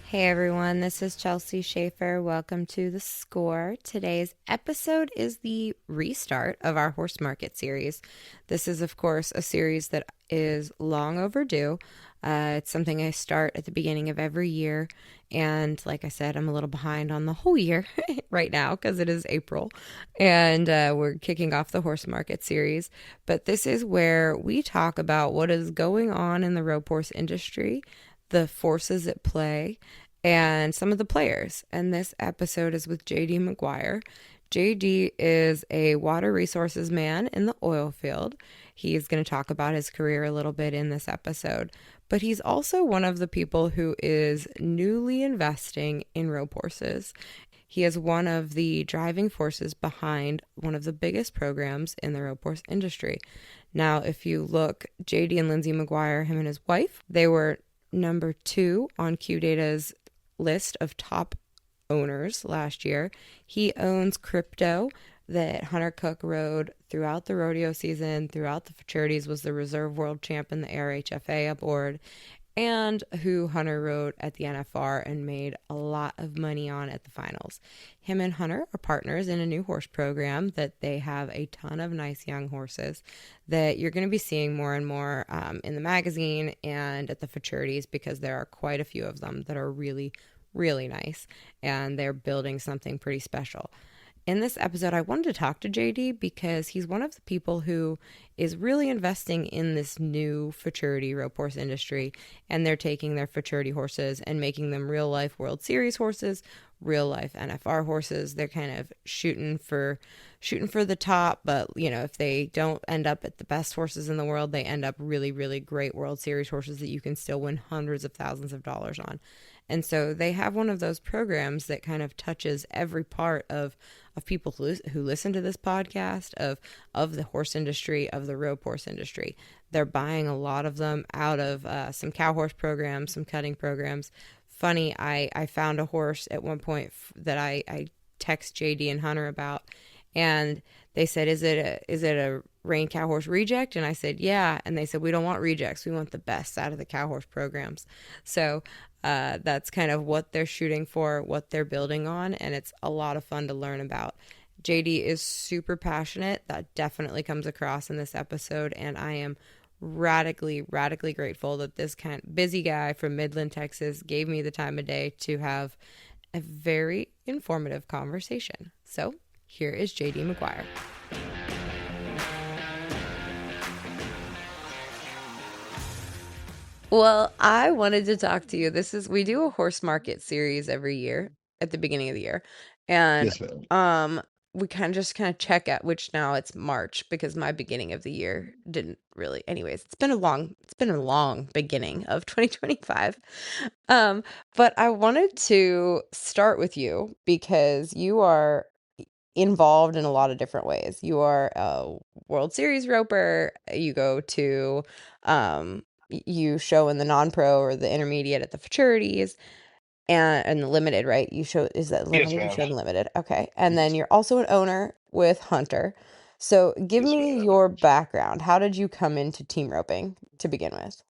Hey everyone, this is Chelsea Schaefer. Welcome to The Score. Today's episode is the restart of our horse market series. This is, of course, a series that is long overdue. It's something I start at the beginning of every year. And like I said, I'm a little behind on the whole year right now because it is April. And we're kicking off the horse market series. But this is where we talk about what is going on in the rope horse industry, the forces at play, and some of the players. And this episode is with JD McGuire. JD is a water resources man in the oil field. He's going to talk about his career a little bit in this episode, but he's also one of the people who is newly investing in rope horses. He is one of the driving forces behind one of the biggest programs in the rope horse industry. Now, if you look, JD and Lindsay McGuire, him and his wife, they were number 2 on QData's list of top owners last year. He owns crypto that Hunter Koch rode throughout the rodeo season, throughout the futurities, was the reserve world champ in the ARHFA aboard, and who Hunter rode at the NFR and made a lot of money on at the finals. Him and Hunter are partners in a new horse program that they have a ton of nice young horses that you're going to be seeing more and more in the magazine and at the futurities, because there are quite a few of them that are really, really nice, and they're building something pretty special. In this episode, I wanted to talk to JD because he's one of the people who is really investing in this new futurity rope horse industry, and they're taking their futurity horses and making them real life World Series horses, real life NFR horses. They're kind of shooting for the top, but if they don't end up at the best horses in the world, they end up really, really great World Series horses that you can still win hundreds of thousands of dollars on. And so they have one of those programs that kind of touches every part of people who listen to this podcast, of the horse industry, of the rope horse industry. They're buying a lot of them out of some cow horse programs, some cutting programs. Funny, I found a horse at one point that I text JD and Hunter about, and they said, is it a rein cow horse reject? And I said, yeah. And they said, we don't want rejects, we want the best out of the cow horse programs. So that's kind of what they're shooting for, what they're building on, and it's a lot of fun to learn about. JD is super passionate. That definitely comes across in this episode, and I am radically, radically grateful that this kind of busy guy from Midland, Texas, gave me the time of day to have a very informative conversation. So here is JD McGuire. Well, I wanted to talk to you. We do a horse market series every year at the beginning of the year. And Yes, ma'am. we kind of check at, which now it's March because my beginning of the year didn't really. Anyways, it's been a long beginning of 2025. Um but I wanted to start with you because you are involved in a lot of different ways. You are a World Series roper. You go to you show in the non-pro or the intermediate at the futurities, and the limited, right? You show, is that Yes, limited? You ma'am. show the limited. Okay. And then you're also an owner with Hunter. So give Yes, me ma'am. your background. How did you come into team roping to begin with?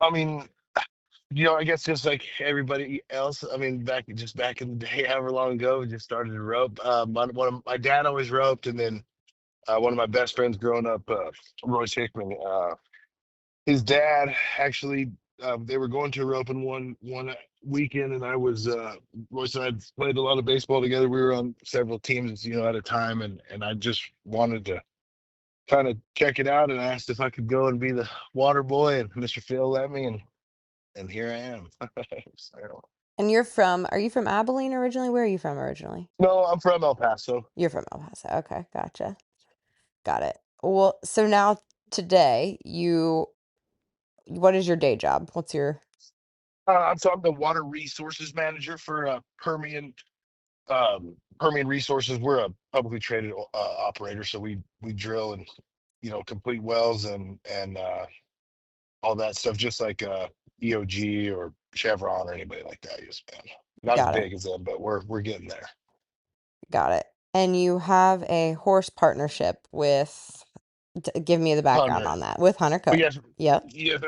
I mean, I guess just like everybody else. I mean, back in the day, however long ago, we just started to rope. My dad always roped, and then one of my best friends growing up, Royce Hickman. His dad actually, they were going to roping one weekend, and Royce and I played a lot of baseball together. We were on several teams, at a time, and I just wanted to kind of check it out, and asked if I could go and be the water boy, and Mr. Phil let me, and here I am. So, And are you from Abilene originally? Where are you from originally? no, I'm from El Paso. You're from El Paso. Okay, gotcha. Got it. Well, so now today, what is your day job? What's your I'm the water resources manager for Permian Resources. We're a publicly traded operator, so we drill and complete wells and all that stuff, just like EOG or Chevron or anybody like that. Yes, man. Not as got it. big as them, but we're getting there. Got it. And you have a horse partnership with, give me the background Hunter. on that, with Hunter But Koch. yes, Yep. yes.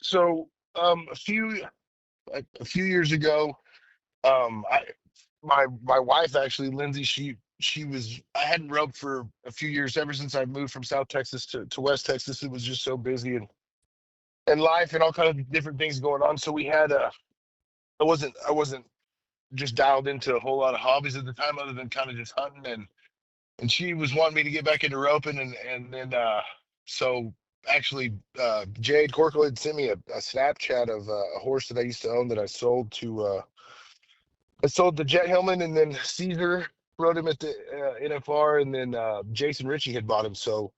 So a few. a few years ago. I my wife actually, Lindsay, she was I hadn't roped for a few years ever since I moved from South Texas to West Texas. It was just so busy and life and all kinds of different things going on. So we had I wasn't just dialed into a whole lot of hobbies at the time other than kind of just hunting and she was wanting me to get back into roping and then so actually Jade Corkle had sent me a Snapchat of a horse that I used to own that I sold to Jet Hillman, and then Caesar rode him at the NFR, and then Jason Ritchie had bought him. So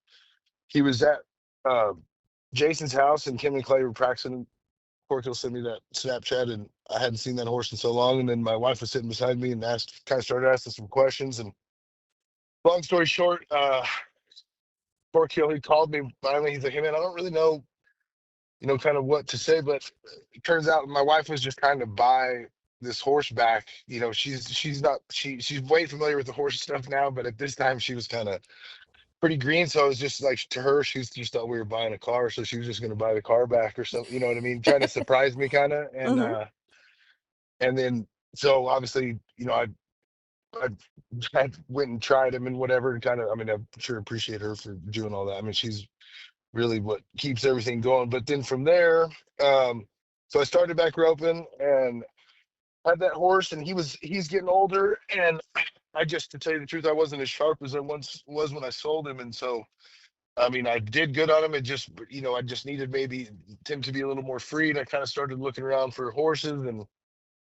he was at uh, Jason's house, and Kim and Clay were practicing. Corkhill sent me that Snapchat, and I hadn't seen that horse in so long. And then my wife was sitting beside me and kind of started asking some questions. And long story short, Corkhill, he called me finally. He's like, "Hey man, I don't really know, kind of what to say, but it turns out my wife was just trying to buy this horseback. She's not she's way familiar with the horse stuff now, but at this time she was kind of pretty green. So I was just like to her, she just thought we were buying a car, so she was just going to buy the car back or something. You know what I mean? Trying to surprise me, kind of, Hmm. and then so obviously, I I went and tried him and whatever, and kind of. I mean, I sure appreciate her for doing all that. I mean, she's really what keeps everything going. But then from there, um, so I started back roping and had that horse, and he's getting older, and I just, to tell you the truth, I wasn't as sharp as I once was when I sold him, and so I mean I did good on him. It just I just needed maybe him to be a little more free, and I kind of started looking around for horses and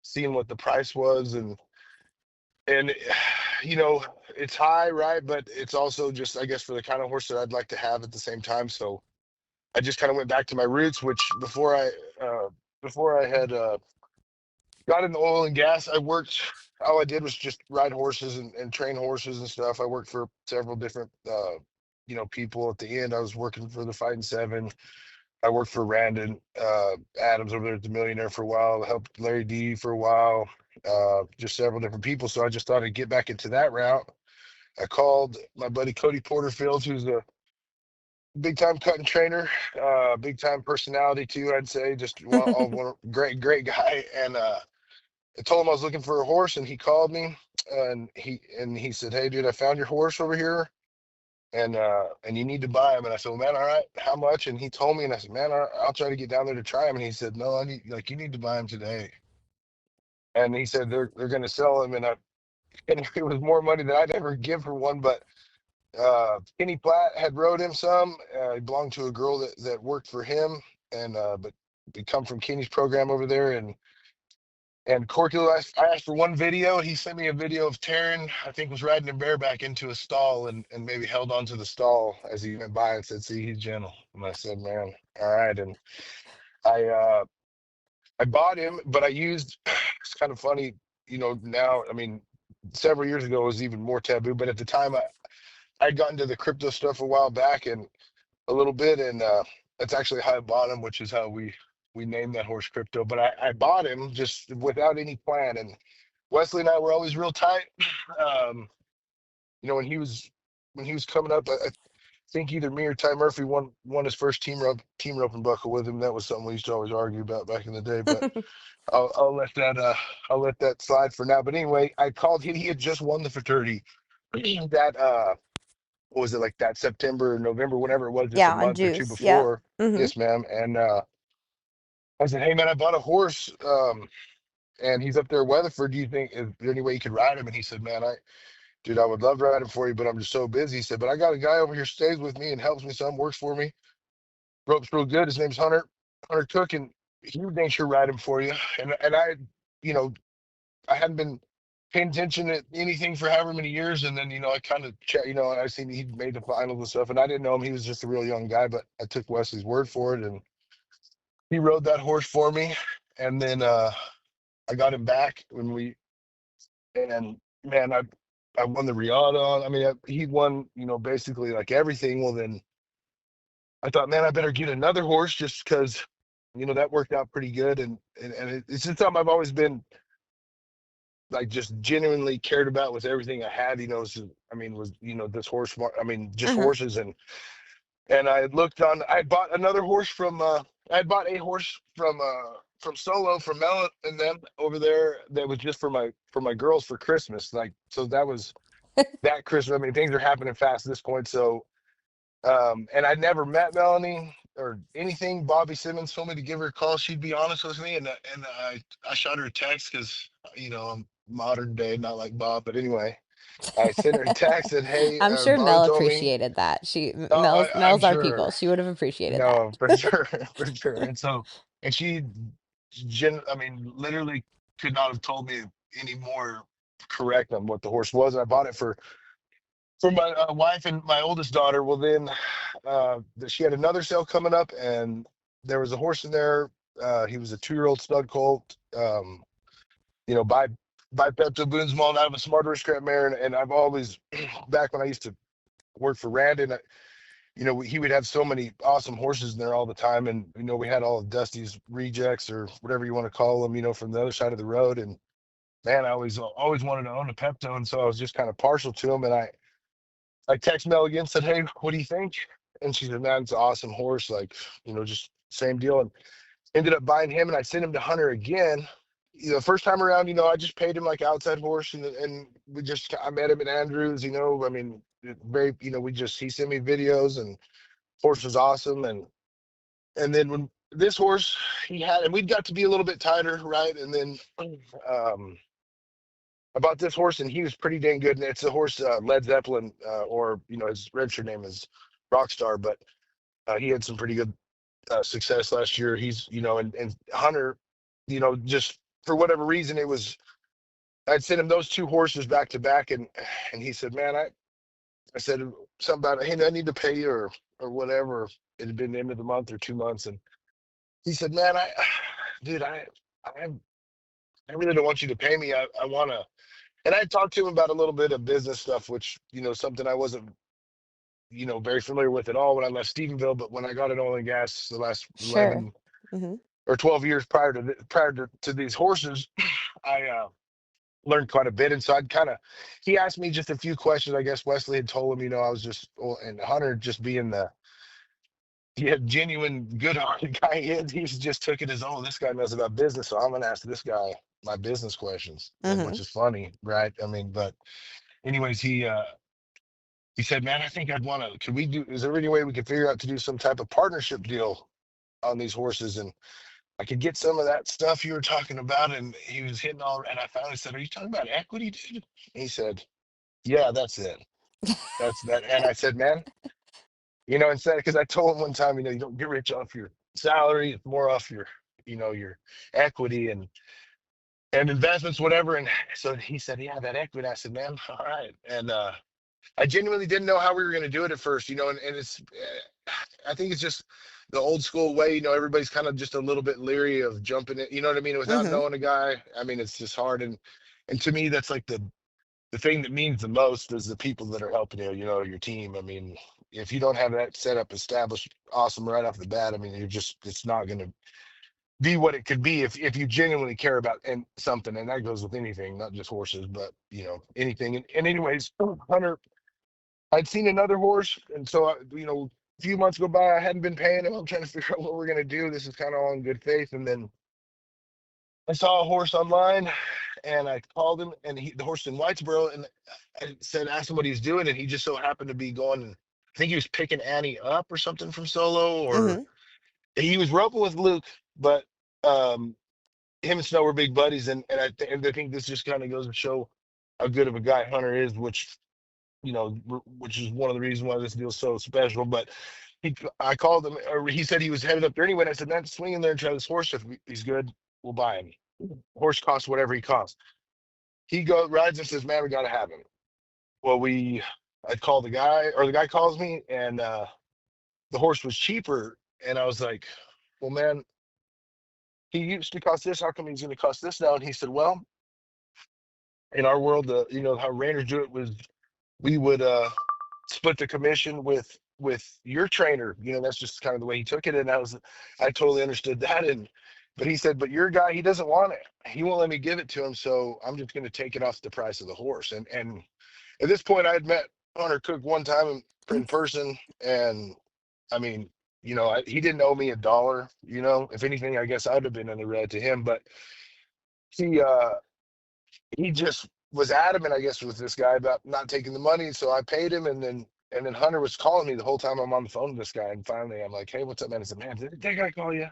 seeing what the price was, and you know it's high, right? But it's also just, I guess, for the kind of horse that I'd like to have at the same time. So I just kind of went back to my roots, which before I had got into oil and gas, I worked. All I did was just ride horses and train horses and stuff. I worked for several different, people. At the end, I was working for the Fighting Seven. I worked for Randon Adams over there at the Millionaire for a while. I helped Larry D for a while. Just several different people. So I just thought I'd get back into that route. I called my buddy Cody Porterfield, who's a big time cutting trainer, big time personality too. I'd say just one great guy, and I told him I was looking for a horse, and he called me, and he said, "Hey, dude, I found your horse over here, and you need to buy him." And I said, "Well, man, all right, how much?" And he told me, and I said, "Man, I'll try to get down there to try him." And he said, "No, I need like you need to buy him today." And he said they're going to sell him, and it was more money than I'd ever give for one, but Kenny Platt had rode him some. He belonged to a girl that worked for him, and but we come from Kenny's program over there, and Corky, I asked for one video. He sent me a video of Taryn, I think, was riding a bareback into a stall and maybe held onto the stall as he went by and said, "See, he's gentle." And I said, "Man, all right." And I uh I bought him, but I used it's kind of funny, now, I mean, several years ago it was even more taboo, but at the time I'd gotten to the crypto stuff a while back and a little bit, and that's actually how I bought him, which is how we named that horse Crypto. But I bought him just without any plan, and Wesley and I were always real tight. Um, when he was coming up, I think either me or Ty Murphy won his first team rope and buckle with him. That was something we used to always argue about back in the day. But I'll let that slide for now. But anyway, I called him. He had just won the fraternity that what was it, like that September, November, whenever it was, just a Yeah, on month or two juice. Yeah. before. Hmm. Yes, ma'am. And I said, "Hey man, I bought a horse, and he's up there at Weatherford. Do you think is there any way you could ride him?" And he said, "Man, dude, I would love to ride him for you, but I'm just so busy." He said, "But I got a guy over here stays with me and helps me some, works for me, ropes real good. His name's Hunter Koch, and he would make sure ride him for you." And you know, I hadn't been paying attention to anything for however many years, and then I kind of checked, and I seen he'd made the finals and stuff, and I didn't know him. He was just a real young guy, but I took Wesley's word for it, and he rode that horse for me, and then I got him back and man, I won the Riata. I mean, he won, basically like everything. Well, then I thought, man, I better get another horse just because, that worked out pretty good, and it's just something I've always been like just genuinely cared about with everything I had. I mean, was this horse? I mean, just Uh-huh. horses, and I had looked on. I bought another horse from. I had bought a horse from from Solo from Mel and them over there that was just for my girls for Christmas. Like so that was that Christmas. I mean, things are happening fast at this point. So and I'd never met Melanie or anything. Bobby Simmons told me to give her a call. She'd be honest with me, and I shot her a text because I'm modern day, not like Bob. But anyway, I sent her a text and hey, I'm sure Bobby Mel told me. appreciated that. Oh, I'm Mel's our people. sure. She would have appreciated that. No, for sure, for sure. And so, and she, I mean, literally could not have told me any more correct on what the horse was. And I bought it for my wife and my oldest daughter. Well, then she had another sale coming up, and there was a horse in there. He was a 2-year-old stud colt. By Pepto Bismol out of a smarter scrap mare, and I've always back when I used to work for Randon. He would have so many awesome horses in there all the time. And, we had all of Dusty's rejects or whatever you want to call them, from the other side of the road. And man, I always wanted to own a Pepto. And so I was just kind of partial to them. And I text Mel again, said, hey, what do you think? And she said, man, it's an awesome horse. Like, just same deal. And ended up buying him, and I sent him to Hunter again. First time around, I just paid him like outside horse, and I met him at Andrews. I mean, very, he sent me videos, and horse was awesome, and then when this horse and we'd got to be a little bit tighter, right? And then I bought this horse, and he was pretty dang good, and it's the horse Led Zeppelin, or his registered name is Rockstar, but he had some pretty good success last year. He's, and Hunter, just for whatever reason, I'd sent him those 2 horses back to back. And he said, man, I said something about, hey, I need to pay you or whatever. It had been the end of the month or 2 months. And he said, man, dude, I really don't want you to pay me. I want to, and I talked to him about a little bit of business stuff, which, something I wasn't, very familiar with at all when I left Stephenville. But when I got in oil and gas the last Sure. 11 Hmm. or 12 years prior to these horses, I learned quite a bit. And so he asked me just a few questions. I guess Wesley had told him, I was just, well, and Hunter just being genuine good-hearted guy he's just took it as, oh, this guy knows about business, so I'm going to ask this guy my business questions, and Hmm. which is funny, right? I mean, but anyways, he said, man, I think is there any way we could figure out to do some type of partnership deal on these horses? And I could get some of that stuff you were talking about. And he was hitting and I finally said, are you talking about equity, dude? And he said, yeah, that's it. That's that. And I said, man, instead, because I told him one time, you don't get rich off your salary, it's more off your equity and investments, whatever. And so he said, yeah, that equity. I said, man, all right. And I genuinely didn't know how we were going to do it at first, and it's, I think it's just the old school way, everybody's kind of just a little bit leery of jumping it, you know what I mean? Without Hmm. knowing a guy, I mean, it's just hard. And to me, that's like the thing that means the most is the people that are helping you, your team. I mean, if you don't have that setup established awesome right off the bat, I mean, it's not going to be what it could be if you genuinely care about something. And that goes with anything, not just horses, but anything. And anyways, Hunter, I'd seen another horse, and so a few months go by. I hadn't been paying him. I'm trying to figure out what we're gonna do. This is kind of all in good faith, and then I saw a horse online, and I called him, and the horse in Whitesboro, and I said, asked him what he's doing, and he just so happened to be going. And I think he was picking Annie up or something from Solo, or Hmm. he was roping with Luke, but um, him and Snow were big buddies, and I think this just kind of goes to show how good of a guy Hunter is, which is one of the reasons why this deal's so special. But I called him, or he said he was headed up there anyway. And I said, man, swing in there and try this horse. If he's good, we'll buy him. Horse costs whatever he costs. He rides and says, man, we got to have him. Well, I'd call the guy, or the guy calls me, and the horse was cheaper. And I was like, well, man, he used to cost this. How come he's going to cost this now? And he said, well, in our world, how Rangers do it was we would split the commission with your trainer. That's just kind of the way he took it. And I totally understood that. But he said, but your guy, he doesn't want it. He won't let me give it to him. So I'm just going to take it off the price of the horse. And at this point, I had met Hunter Koch one time in person. And I mean, he didn't owe me a dollar. If anything, I guess I'd have been in the red to him. But he he just was adamant, I guess, with this guy about not taking the money. So I paid him, and then Hunter was calling me the whole time I'm on the phone with this guy. And finally, I'm like, "Hey, what's up, man?" He said, "Man, did that guy call you?"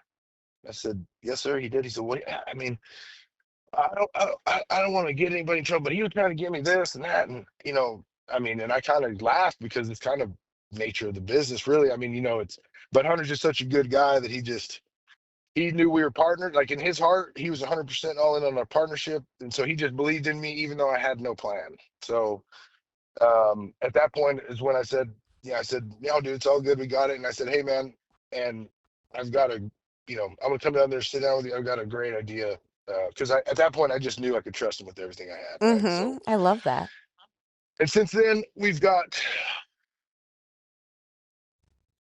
I said, "Yes, sir, he did." He said, "What? I mean, I don't want to get anybody in trouble, but he was trying to give me this and that, and I mean, and I kind of laughed because it's kind of nature of the business, really. I mean, but Hunter's just such a good guy that he knew we were partnered. Like in his heart, he was 100% all in on our partnership, and so he just believed in me, even though I had no plan. So at that point is when I said, "Yeah," I said, "No, dude, it's all good. We got it." And I said, "Hey, man, and I've got I'm gonna come down there, sit down with you. I've got a great idea." Because at that point I just knew I could trust him with everything I had, right? Mm-hmm. So, I love that. and since then we've got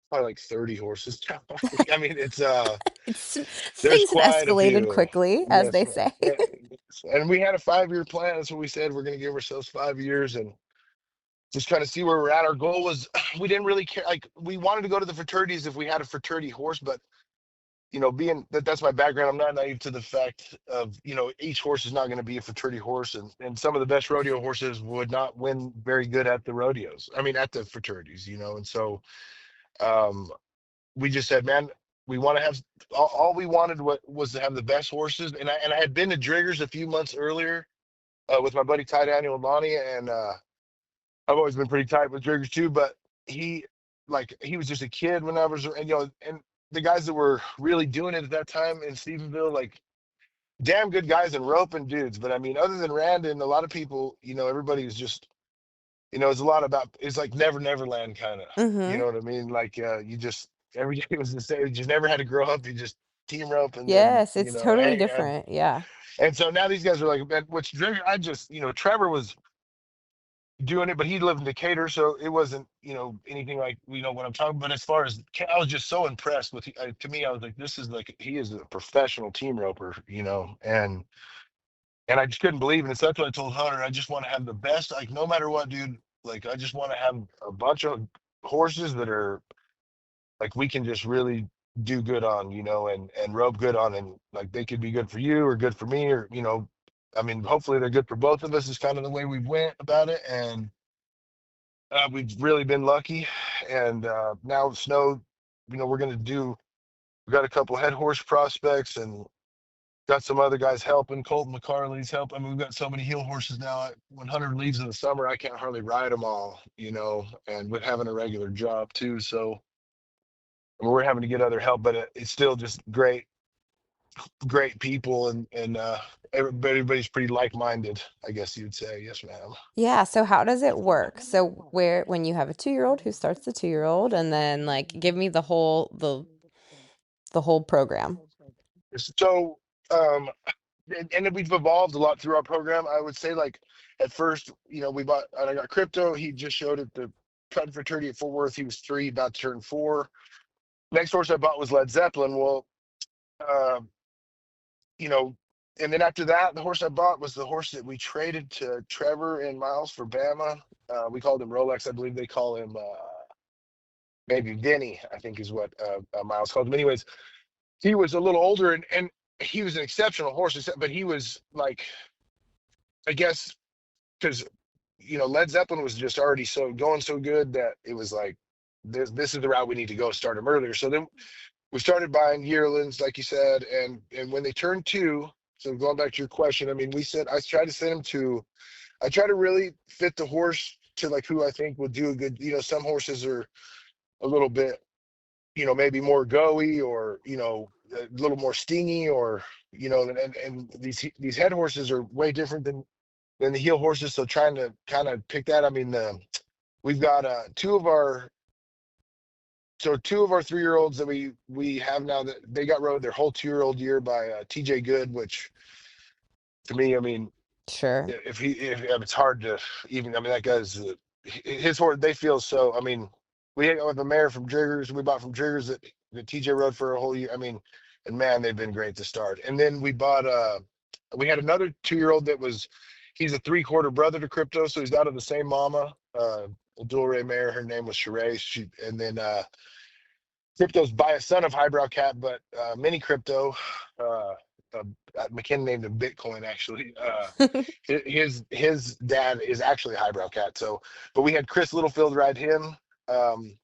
probably like 30 horses now. I mean, It's there's things have quite a escalated few. quickly, as Yes, they ma'am. say. Yeah. And we had a 5-year plan. That's what we said. We're going to give ourselves 5 years and just kind of see where we're at. Our goal was we didn't really care. Like we wanted to go to the fraternities if we had a fraternity horse, but being that's my background, I'm not naive to the fact of, each horse is not going to be a fraternity horse. And some of the best rodeo horses would not win very good at the rodeos. I mean, at the fraternities, And so um, we just said, man, we want to have all we wanted was to have the best horses. And I had been to Driggers a few months earlier with my buddy Ty Daniel and Lonnie. And I've always been pretty tight with Driggers too, but he, he was just a kid when I was, and the guys that were really doing it at that time in Stephenville, like damn good guys and roping dudes. But I mean, other than Randon, a lot of people, everybody was just, it's a lot about, it's like never land kind of, you Mm-hmm. know what I mean? Like, you just, every day was the same. You just never had to grow up. You just team rope and then, Yes, it's totally hang. And, different. Yeah. and so now these guys are like, man, which I just, Trevor was doing it, but he lived in Decatur, so it wasn't, anything like what I'm talking. But as far as I was just so impressed with, to me, I was like, this is like he is a professional team roper, and I just couldn't believe it. And so that's what I told Hunter. I just want to have the best, like no matter what, dude. Like I just want to have a bunch of horses that are like we can just really do good on, and rope good on, and like they could be good for you or good for me, or I mean, hopefully they're good for both of us. Is kind of the way we went about it, and we've really been lucky. And now snow, we're going to do. We got a couple head horse prospects and got some other guys helping. Colton McCarley's help. I mean, we've got so many heel horses now. When Hunter leaves in the summer, I can't hardly ride them all, and with having a regular job too. So we're having to get other help, but it's still just great people, and everybody's pretty like-minded, I guess you'd say. Yes, ma'am. Yeah, so how does it work? So where when you have a 2-year-old who starts the 2-year-old and then like give me the whole program. So, and then we've evolved a lot through our program. I would say, like at first, we bought. And I got Crypto. He just showed at the Pride Fraternity at Fort Worth. He was 3, about to turn 4. Next horse I bought was Led Zeppelin. Well, uh, you know, and then after that, the horse I bought was the horse that we traded to Trevor and Miles for Bama. We called him Rolex. I believe they call him maybe Vinny, I think is what Miles called him. Anyways, he was a little older, and he was an exceptional horse, but he was like, I guess, because Led Zeppelin was just already going so good that it was like this is the route we need to go, start him earlier. So then we started buying yearlings, like you said, and when they turned 2. So going back to your question, I mean, I tried to send him to. I try to really fit the horse to like who I think will do a good. Some horses are a little bit, maybe more goey, or a little more stingy, or and these head horses are way different than the heel horses. So trying to kind of pick that. I mean, we've got two of our 3-year-olds that we have now, that they got rode their whole 2-year-old year by TJ Good, which to me, I mean, Sure. if it's hard to even. I mean, that guy's his horse. They feel so. I mean, we have a mare from Driggers. We bought from Driggers that TJ rode for a whole year. I mean, and man, they've been great to start. And then we had another 2-year-old that was. He's a 3/4 brother to Crypto, so he's out of the same mama. A dual ray mare. Her name was Sheree. And then Crypto's by a son of Highbrow Cat, but Mini Crypto, uh, uh, McKinnon named him Bitcoin actually. His dad is actually Highbrow Cat. So, but we had Chris Littlefield ride him um,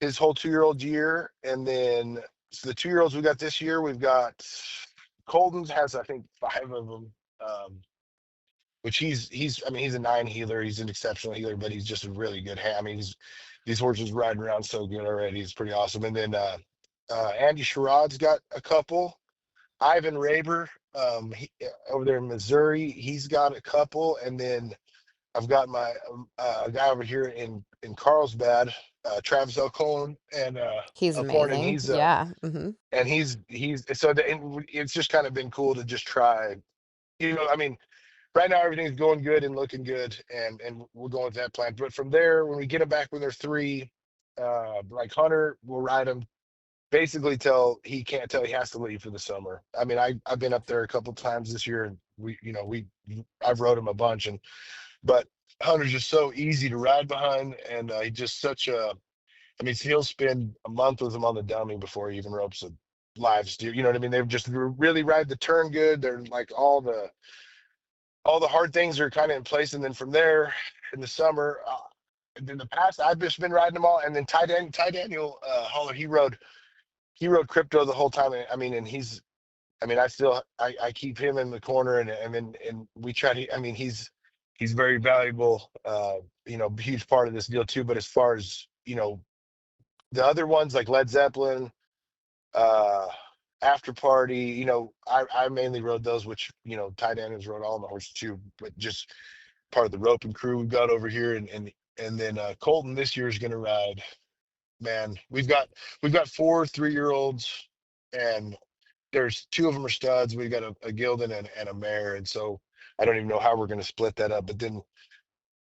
his whole 2 year old year, and then so the 2 year olds we got this year, we've got Colden's has I think five of them. Which he's I mean he's a nine healer. He's an exceptional healer, but he's just a really good hand. I mean he's these horses riding around so good already. He's pretty awesome. And then Andy Sherrod's got a couple. Ivan Raber, over there in Missouri, he's got a couple. And then I've got my a guy over here in Carlsbad, Travis O'Corn and He's O'Corn, and amazing. Yeah. Hmm. he's so and it's just kind of been cool to just try. I mean right now everything's going good and looking good, and we're going with that plan. But from there, when we get them back when they're three, like Hunter, we'll ride them basically till he can't, tell he has to leave for the summer. I mean, I've been up there a couple times this year, and I've rode him a bunch, but Hunter's just so easy to ride behind, and he just such a. I mean, he'll spend a month with him on the dummy before he even ropes a live steer. You know what I mean? They've just really ride the turn good. They're like all the hard things are kind of in place, and then from there in the summer, in the past I've just been riding them all. And then Ty Daniel Holler, he rode Crypto the whole time. I mean, and I mean, I keep him in the corner, and we try to. I mean, he's very valuable, huge part of this deal too. But as far as the other ones like Led Zeppelin, uh After Party, I mainly rode those, which Ty Daniels rode all on the horses too, but just part of the roping crew we've got over here. And then Colton this year is going to ride. Man, we've got 4 3 year olds, and there's two of them are studs. We've got a gelding and a mare, and so I don't even know how we're going to split that up. But then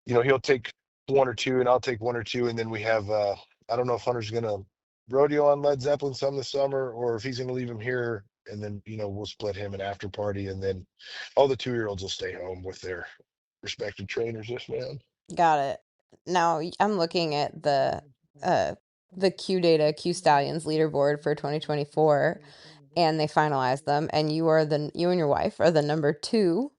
he'll take one or two, and I'll take one or two, and then we have I don't know if Hunter's going to rodeo on Led Zeppelin some this summer, or if he's going to leave him here, and then we'll split him an after party, and then all the 2 year olds will stay home with their respective trainers. Yes, man. Got it. Now I'm looking at uh the Q Data Q Stallions leaderboard for 2024, and they finalized them, and you and your wife are the number two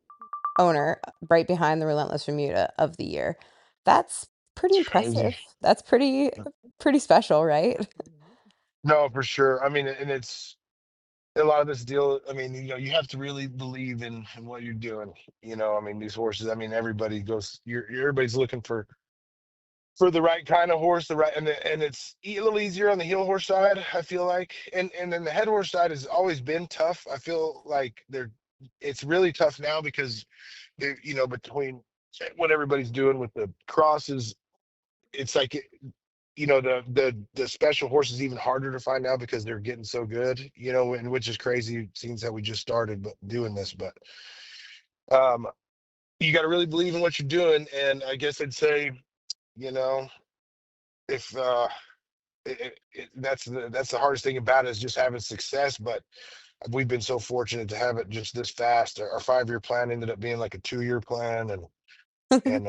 owner, right behind the Relentless Remuda of the year. That's pretty It's crazy. impressive. That's pretty special, right? No, for sure. I mean, and it's a lot of this deal. I mean, you have to really believe in what you're doing. I mean, these horses. I mean, everybody goes. Everybody's looking for the right kind of horse, the right, and it's a little easier on the heel horse side, I feel like, and then the head horse side has always been tough. I feel like it's really tough now because between what everybody's doing with the crosses, it's like the special horse is even harder to find now because they're getting so good, and which is crazy seeing how we just started doing this. But um you got to really believe in what you're doing, and I guess I'd say, you know if that's the hardest thing about it, is just having success. But we've been so fortunate to have it just this fast. Our 5 year plan ended up being like a 2 year plan, and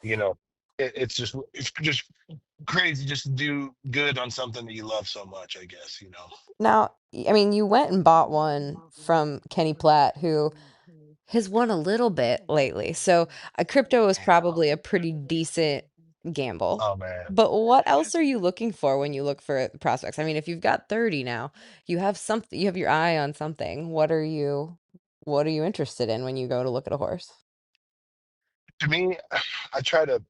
you know it's just crazy just to do good on something that you love so much, I guess. Now, I mean, you went and bought one from Kenny Platt, who has won a little bit lately. So, a crypto is probably a pretty decent gamble. Oh man. But what else are you looking for when you look for prospects? I mean, if you've got 30 now, you have your eye on something. What are you interested in when you go to look at a horse? To me, I try to,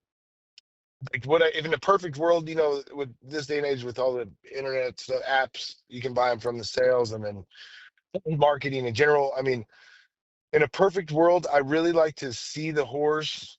like, what if in a perfect world, with this day and age, with all the internet stuff, apps, you can buy them from the sales, and then marketing in general. I mean, in a perfect world, I really like to see the horse,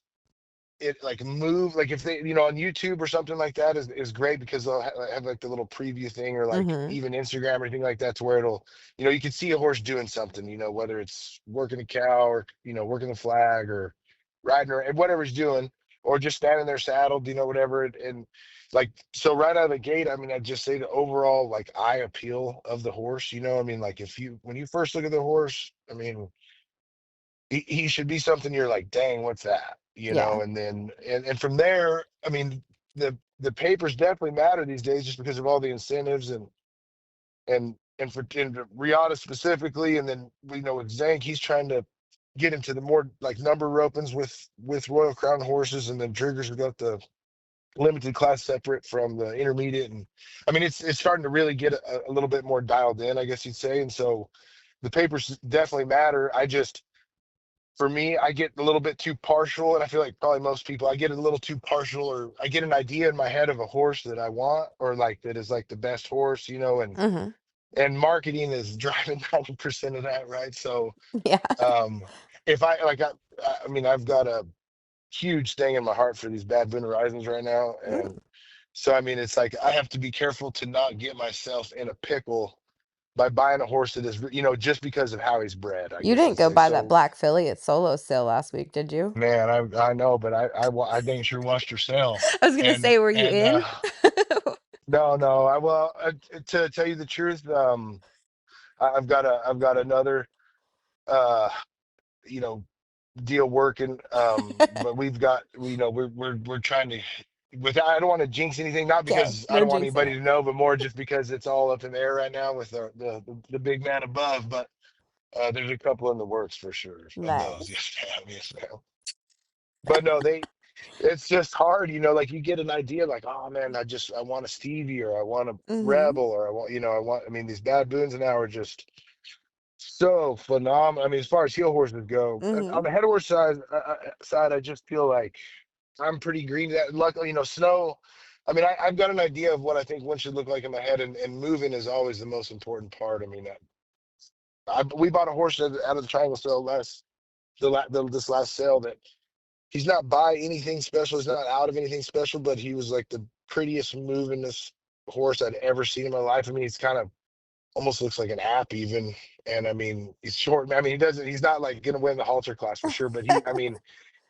it like move, like if they on YouTube or something like that is great, because they'll have like the little preview thing, or like Mm-hmm. even Instagram or anything like that, to where it'll you can see a horse doing something, whether it's working a cow, or working the flag, or riding, or whatever he's doing, or just standing there saddled, whatever. And like, so right out of the gate, I mean, I just say the overall like eye appeal of the horse. I mean, like, when you first look at the horse, I mean, he should be something you're like, dang, what's that? Yeah. And then and from there, I mean, the the papers definitely matter these days just because of all the incentives and for and Riata specifically, and then we know with Zank, he's trying to get into the more like number ropings with Royal Crown horses, and then Triggers have got the limited class separate from the intermediate, and I mean it's starting to really get a little bit more dialed in, I guess you'd say, and so the papers definitely matter. I just for me, I get a little bit too partial, and I feel like probably most people, I get a little too partial, or I get an idea in my head of a horse that I want, or like that is like the best horse, Mm-hmm. and marketing is driving 90% of that, right? So, Yeah. um, if I like, I mean, I've got a huge thing in my heart for these Bad Boon Horizons right now, and Mm. so I mean, it's like I have to be careful to not get myself in a pickle by buying a horse that is, just because of how he's bred, I You guess didn't I'd go say. buy that So, black filly at solo sale last week, did you? man, I know, but I dang sure watched her sell, I was gonna and say, were you and in? no, I well to tell you the truth, I've got another uh you know deal working, but we've got we're trying to, without, I don't want to jinx anything, not Okay, because I no don't want jinxing anybody it. to know, but more just because it's all up in the air right now with the big man above. But there's a couple in the works for sure of those. Nice. Yes, ma'am. Yes, ma'am. But no, it's just hard, like you get an idea like, oh man, I want a Stevie, or I want a Mm-hmm. Rebel, or I mean, these Bad Boons now are just so phenomenal. I mean, as far as heel horses go, Mm-hmm. on the head horse side, I just feel like I'm pretty green to that. Luckily, Snow. I mean, I've got an idea of what I think one should look like in my head, and moving is always the most important part. I mean, we bought a horse out of the Triangle sale this last sale, that he's not by anything special. He's not out of anything special, but he was like the prettiest movingest horse I'd ever seen in my life. I mean, he's kind of almost looks like an app even. And I mean, he's short. I mean, he's not like going to win the halter class for sure, but I mean,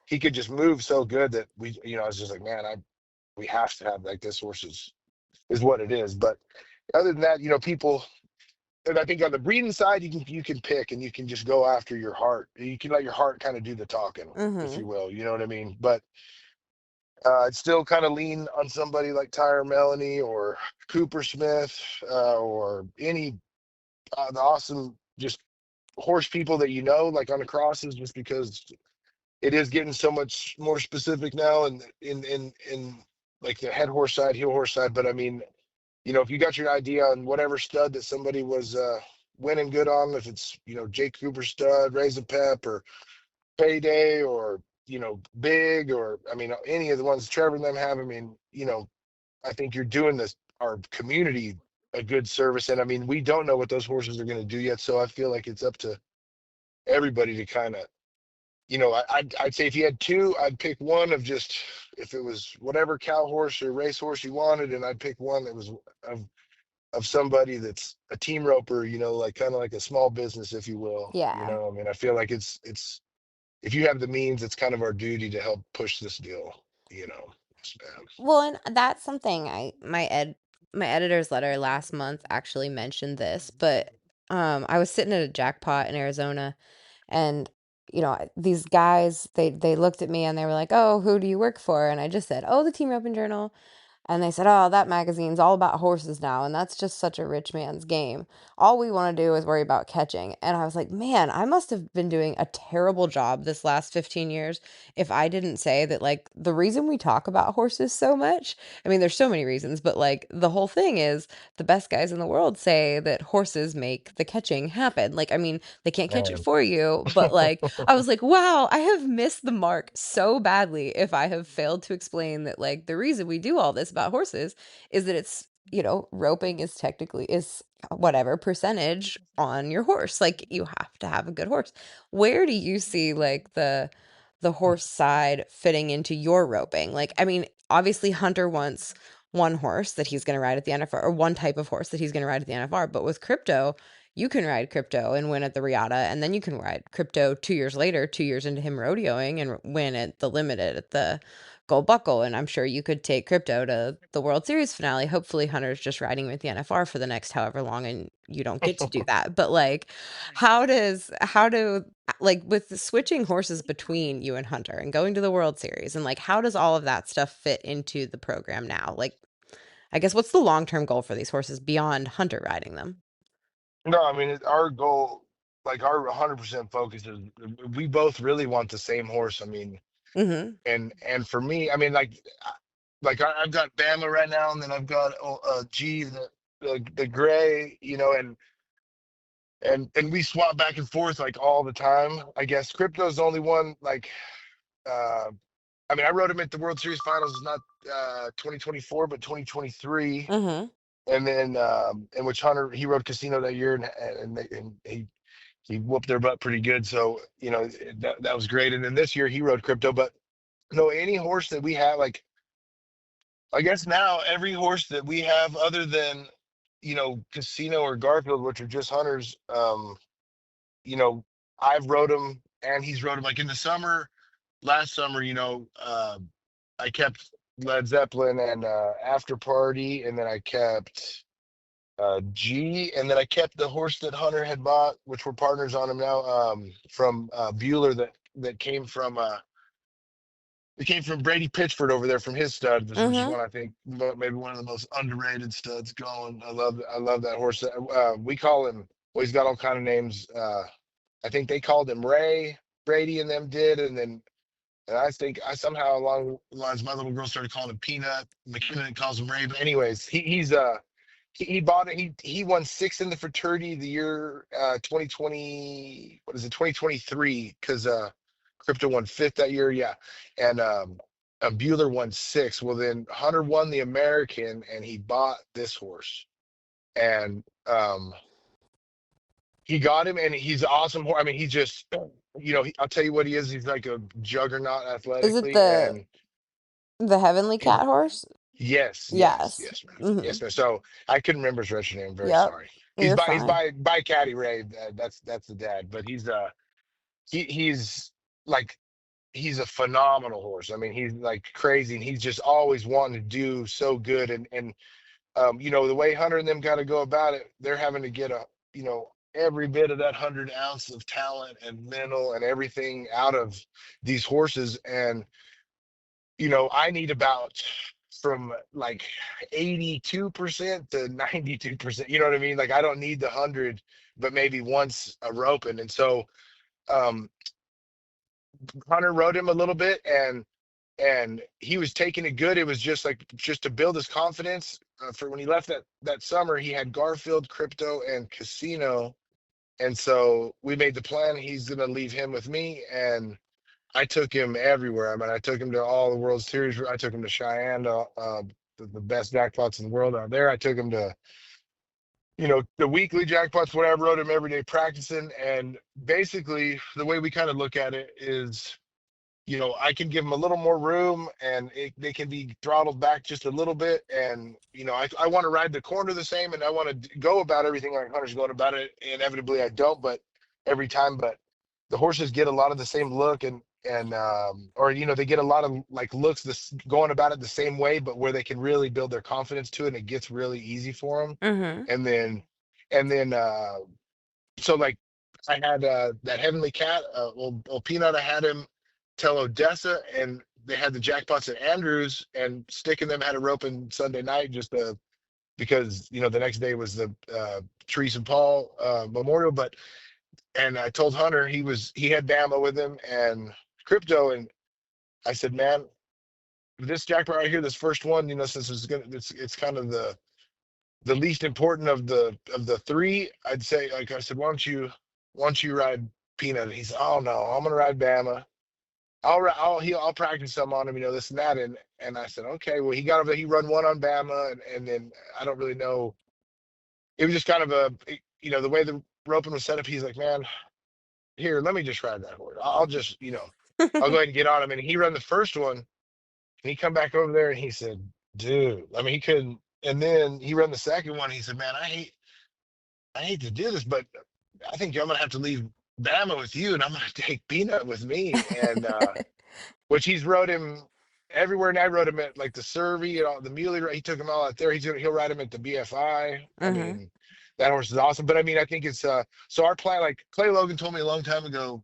he could just move so good that I was just like, man, we have to have like this horse is what it is. But other than that, people, and I think on the breeding side, you can pick, and you can just go after your heart. You can let your heart kind of do the talking, if Mm-hmm. you will. You know what I mean? But I'd still kind of lean on somebody like Tyre Melanie or Cooper Smith, or any the awesome just horse people that like on the crosses, just because it is getting so much more specific now, and in like the head horse side, heel horse side. But I mean, if you got your idea on whatever stud that somebody was winning good on, if it's Jake Cooper stud, Raise a Pep, or Payday, or Big, or I mean any of the ones Trevor and them have, I mean, I think you're doing this our community a good service. And I mean, we don't know what those horses are going to do yet, so I feel like it's up to everybody to kind of, I'd say if you had two, I'd pick one of just, if it was whatever cow horse or race horse you wanted, and I'd pick one that was of somebody that's a team roper, like kind of like a small business, if you will. Yeah. I mean, I feel like it's if you have the means, it's kind of our duty to help push this deal. You know, Yes, ma'am. Well, and that's something my editor's letter last month actually mentioned this, but I was sitting at a jackpot in Arizona, and these guys, they looked at me and they were like, "Oh, who do you work for?" And I just said, "Oh, the Team Roping Journal." And they said, "Oh, that magazine's all about horses now, and that's just such a rich man's game. All we want to do is worry about catching." And I was like, man, I must have been doing a terrible job this last 15 years if I didn't say that, like, the reason we talk about horses so much, I mean, there's so many reasons, but like the whole thing is the best guys in the world say that horses make the catching happen. Like, I mean, they can't catch it Man. for you, but like, I was like, wow, I have missed the mark so badly if I have failed to explain that, like, the reason we do all this about horses is that it's, roping is technically is whatever percentage on your horse. Like, you have to have a good horse. Where do you see like the horse side fitting into your roping? Like, I mean, obviously Hunter wants one horse that he's going to ride at the NFR, or one type of horse that he's going to ride at the NFR, but with crypto, you can ride crypto and win at the Riata, and then you can ride crypto 2 years later, 2 years into him rodeoing, and win at the limited at the gold buckle. And I'm sure you could take Crypto to the World Series finale. Hopefully Hunter's just riding with the NFR for the next however long and you don't get to do that. But like how do like with the switching horses between you and Hunter and going to the World Series and like how does all of that stuff fit into the program now? Like I guess what's the long-term goal for these horses beyond Hunter riding them? No, I mean our goal, like our 100% focus is we both really want the same horse. I mean, Mhm. and for me, I mean, I've got Bama right now, and then I've got G the gray, and we swap back and forth like all the time. I guess Crypto's the only one like uh I mean I rode him at the World Series finals, not 2024 but 2023, Mhm. and then in which Hunter he rode Casino that year, and he whooped their butt pretty good. So that was great. And then this year he rode Crypto, but no, any horse that we have, like I guess now every horse that we have other than Casino or Garfield, which are just Hunters, you know, I've rode him and he's rode him. Like in the summer, last summer, I kept Led Zeppelin and After Party, and then I kept G, and then I kept the horse that Hunter had bought, which we're partners on him now, from Bueller, that came from it came from Brady Pitchford over there from his stud, which is Mhm. one I think maybe one of the most underrated studs going. I love that horse. We call him. Well, he's got all kind of names. I think they called him Ray. Brady and them did, and I think I somehow along the lines my little girl started calling him Peanut. McKinnon calls him Ray. But anyways, he bought it. He won six in the fraternity the year 2020. What is it? 2023? Because Crypto won fifth that year. Yeah, and Bueller won six. Well, then Hunter won the American, and he bought this horse, and he got him, and he's an awesome horse. I mean, he just, I'll tell you what he is. He's like a juggernaut Is it athletically, the and Heavenly Cat horse? yes, yes, Yes. yes, ma'am, yes, Mhm. ma'am. So I couldn't remember his registered name. I'm very Yep. sorry. He's You're by he's fine. by Caddy Ray. That's the dad, but he's like he's a phenomenal horse. I mean, he's like crazy, and he's just always wanting to do so good. And the way Hunter and them got to go about it, they're having to get every bit of that 100 ounce of talent and mental and everything out of these horses. And I need about from like 82% to 92%. You know what I mean? Like I don't need the 100, but maybe once a roping. And so um, Hunter rode him a little bit, and he was taking it good. It was just to build his confidence. For when he left that summer, he had Garfield, Crypto, and Casino, and so we made the plan. He's gonna leave him with me, and I took him everywhere. I mean, I took him to all the World Series. I took him to Cheyenne, the best jackpots in the world out there. I took him to the weekly jackpots, whatever. Rode him every day practicing, and basically the way we kind of look at it is I can give them a little more room, and they can be throttled back just a little bit. And, I want to ride the corner the same, and I want to go about everything like Hunter's going about it. Inevitably, I don't, but every time, but the horses get a lot of the same look, or they get a lot of like looks going about it the same way, but where they can really build their confidence to it, and it gets really easy for them. Mhm. And then, and then, so like I had that Heavenly Cat, Peanut. I had him tell Odessa, and they had the jackpots at Andrews, and Stick and them had a rope in Sunday night just because the next day was the Therese and Paul Memorial. But and I told Hunter he had Bama with him and Crypto, and I said, man, this jackpot right here, this first one, since it's kind of the least important of the three, I'd say, like I said, why don't you ride Peanut? And he said, oh no, I'm gonna ride Bama. I'll practice some on him, this and that. And I said, okay. Well, he got over there, he run one on Bama, and then I don't really know. It was just kind of the way the roping was set up. He's like, man, here, let me just ride that horse. I'll just, I'll go ahead and get on him. And he ran the first one, and he come back over there, and he said, dude, I mean, he couldn't. And then he ran the second one. He said, man, I hate to do this, but I think I'm gonna have to leave Bama with you, and I'm gonna take Peanut with me. And which he's rode him. everywhere. And I rode him at like the Survey and all the Muley. He took him all out there. He'll ride him at the BFI. I Uh-huh. mean, that horse is awesome. But I mean, I think it's so our plan. Like Clay Logan told me a long time ago,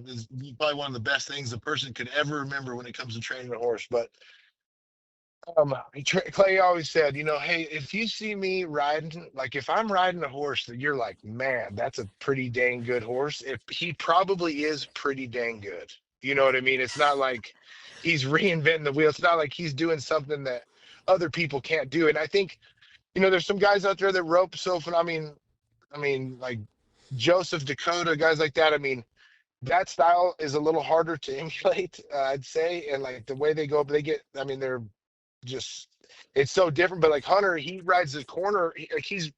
is probably one of the best things a person could ever remember when it comes to training a horse. But Clay always said, hey, if you see me riding, like if I'm riding a horse that you're like, man, that's a pretty dang good horse. If he probably is pretty dang good, you know what I mean? It's not like he's reinventing the wheel. It's not like he's doing something that other people can't do. And I think, there's some guys out there that rope so. I mean, like Joseph Dakota, guys like that. I mean, that style is a little harder to emulate, I'd say. And like the way they go up, they get. I mean, they're just it's so different. But like Hunter, he rides the corner. Like he's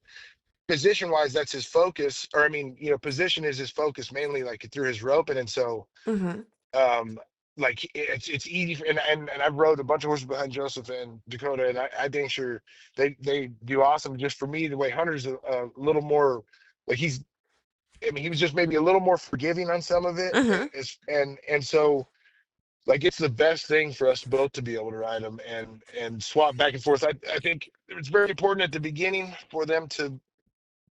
position wise, that's his focus. Or I mean, position is his focus mainly, like through his roping. And so, Uh-huh. um, like it's easy. And I've rode a bunch of horses behind Joseph and Dakota, and I think sure they do awesome. Just for me, the way Hunter's a little more like he's. I mean, he was just maybe a little more forgiving on some of it, Uh-huh. and so like it's the best thing for us both to be able to ride them and swap back and forth. I think it's very important at the beginning for them to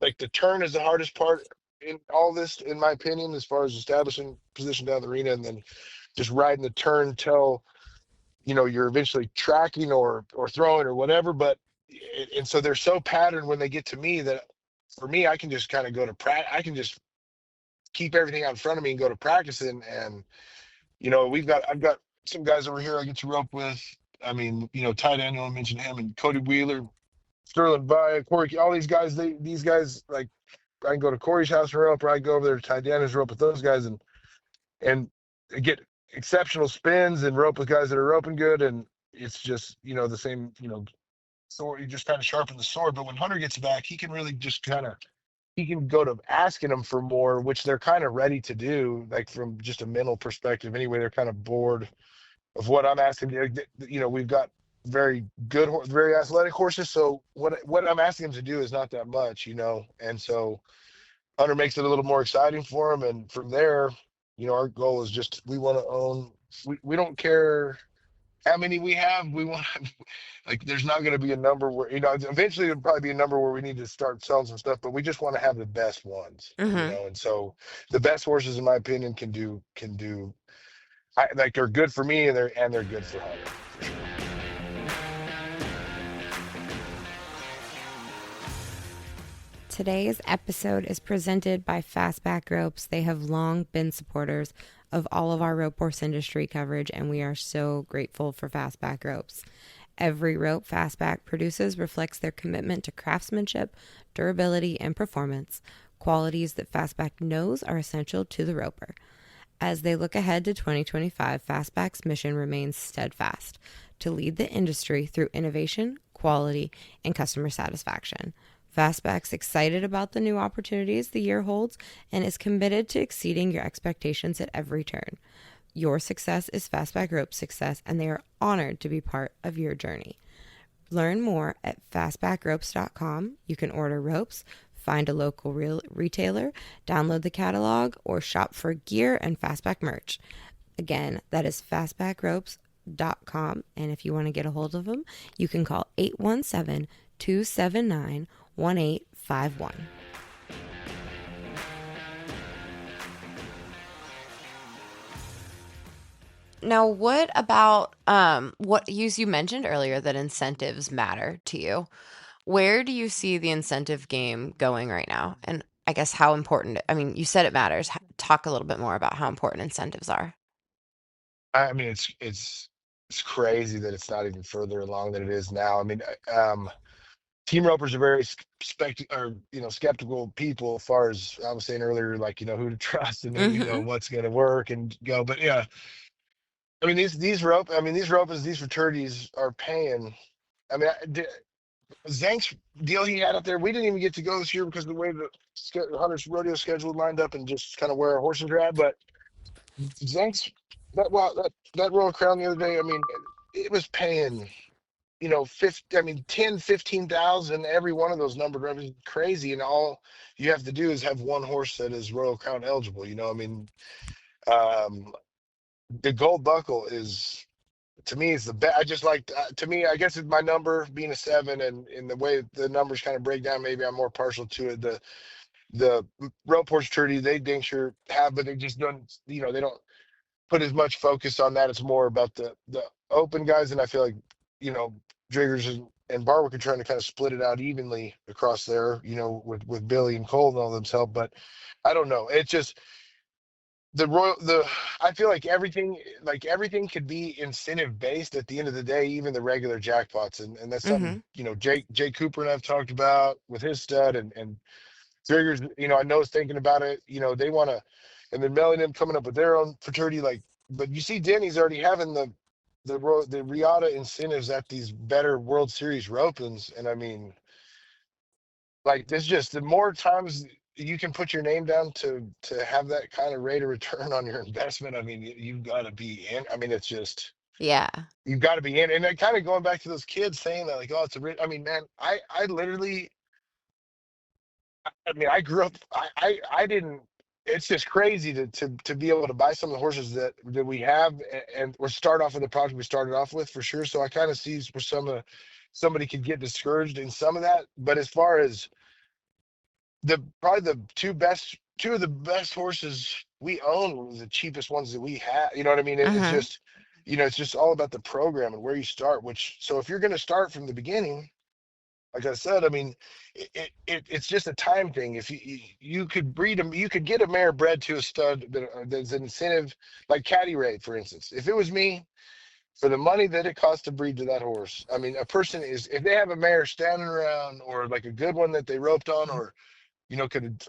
like the turn is the hardest part in all this, in my opinion, as far as establishing position down the arena, and then just riding the turn till you're eventually tracking or throwing or whatever. But and so they're so patterned when they get to me that for me I can just kind of go to practice. I can just keep everything out in front of me and go to practice and I've got some guys over here I get to rope with. I mean, Ty Daniel, I mentioned him, and Cody Wheeler, Sterling Via, Corey, all these guys. These guys, like I can go to Corey's house and rope, or I go over there to Ty Daniel's rope with those guys, and get exceptional spins and rope with guys that are roping good. And it's just the same sword. You just kind of sharpen the sword. But when Hunter gets back, he can really just kind of he can go to asking them for more, which they're kind of ready to do, like from just a mental perspective. Anyway, they're kind of bored of what I'm asking. We've got very good, very athletic horses. So what I'm asking them to do is not that much, And so Hunter makes it a little more exciting for them. And from there, our goal is just we want to own. We don't care how many we have. We want like there's not going to be a number where eventually there'll probably be a number where we need to start selling some stuff, but we just want to have the best ones, Uh-huh. and so the best horses in my opinion can do like they're good for me, and they're good for Hunter for sure. Today's episode is presented by Fastback Ropes. They have long been supporters of all of our rope horse industry coverage, and we are so grateful for Fastback Ropes. Every rope Fastback produces reflects their commitment to craftsmanship, durability, and performance, qualities that Fastback knows are essential to the roper. As they look ahead to 2025, Fastback's mission remains steadfast to lead the industry through innovation, quality, and customer satisfaction. Fastback's excited about the new opportunities the year holds and is committed to exceeding your expectations at every turn. Your success is Fastback Rope's success, and they are honored to be part of your journey. Learn more at fastbackropes.com. You can order ropes, find a local retailer, download the catalog, or shop for gear and Fastback merch. Again, that is fastbackropes.com. And if you want to get a hold of them, you can call 817 279 1851. Now, what about what you mentioned earlier that incentives matter to you? Where do you see the incentive game going right now? And I guess how important, I mean, you said it matters. Talk a little bit more about how important incentives are. I mean, it's crazy that it's not even further along than it is now. I mean, team ropers are very skeptical people as far as I was saying earlier, like who to trust and who Mm-hmm. what's going to work and go. But yeah, I mean these ropers, these fraternities are paying. I mean, Zank's deal he had up there, we didn't even get to go this year because of the way the Hunter's rodeo schedule lined up and just kind of where our horses are at. But Zank's that Royal Crown the other day, I mean, it was paying 50, I mean 10, 15,000 every one of those numbered revenues, crazy. And all you have to do is have one horse that is Royal Crown eligible. I mean, um, the gold buckle is to me it's the best. I just like to me. I guess it's my number being a seven, and in the way the numbers kind of break down, maybe I'm more partial to it. The rope horse tourney they dang sure have, but they just don't. They don't put as much focus on that. It's more about the open guys, and I feel like you know Driggers and Barwick are trying to kind of split it out evenly across there. With Billy and Cole and all them's help, but I don't know. It's just the royal the I feel like everything could be incentive based at the end of the day, even the regular jackpots, and that's something Mhm. Jake Cooper and I've talked about with his stud and Triggers. I know is thinking about it. They want to, and then Melly and them coming up with their own fraternity. But you see, Denny's already having the Riata incentives at these better World Series ropings, and I mean, like there's just the more times you can put your name down to have that kind of rate of return on your investment. I mean, you've got to be in. I mean, it's just Yeah. you've got to be in, and then kind of going back to those kids saying that, like, oh, it's a. I mean, man, I literally I mean, I grew up. I didn't. It's just crazy to be able to buy some of the horses that we have, and or start off with the product we started off with for sure. So I kind of see where somebody could get discouraged in some of that. But as far as the probably the two of the best horses we own were the cheapest ones that we had. You know what I mean? It's Mhm. just it's just all about the program and where you start. Which so if you're going to start from the beginning like I said, I mean, it's just a time thing. If you could breed them, you could get a mare bred to a stud that's an incentive, like Caddy Ray, for instance. If it was me, for the money that it costs to breed to that horse, I mean, a person is if they have a mare standing around or like a good one that they roped on, or could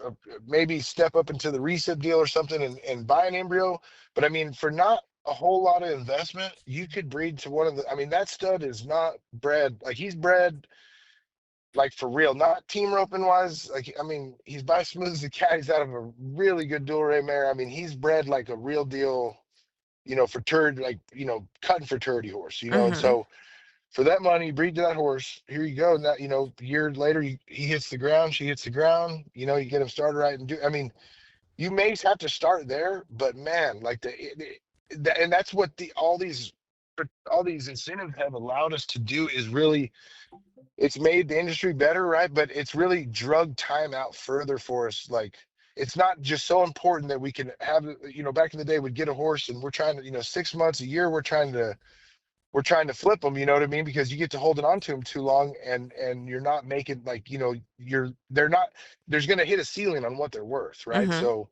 maybe step up into the recip deal or something and buy an embryo. But I mean, for not a whole lot of investment, you could breed to one of the. I mean, that stud is not bred like he's bred like for real, not team roping wise. Like I mean, he's by smooth as a cat. He's out of a really good dual ray mare. I mean, he's bred like a real deal, fraternity, like cutting fraternity horse. And Mhm. so for that money, breed to that horse. Here you go. And that a year later, he hits the ground. She hits the ground. You get him started right and do. I mean, you may have to start there, but man, like and that's what all these incentives have allowed us to do is really it's made the industry better, right? But it's really drug time out further for us. Like it's not just so important that we can have, back in the day we'd get a horse and we're trying to, 6 months, a year, we're trying to flip them, you know what I mean? Because you get to holding on to them too long and you're not making like, they're not, there's going to hit a ceiling on what they're worth, right? Mhm. So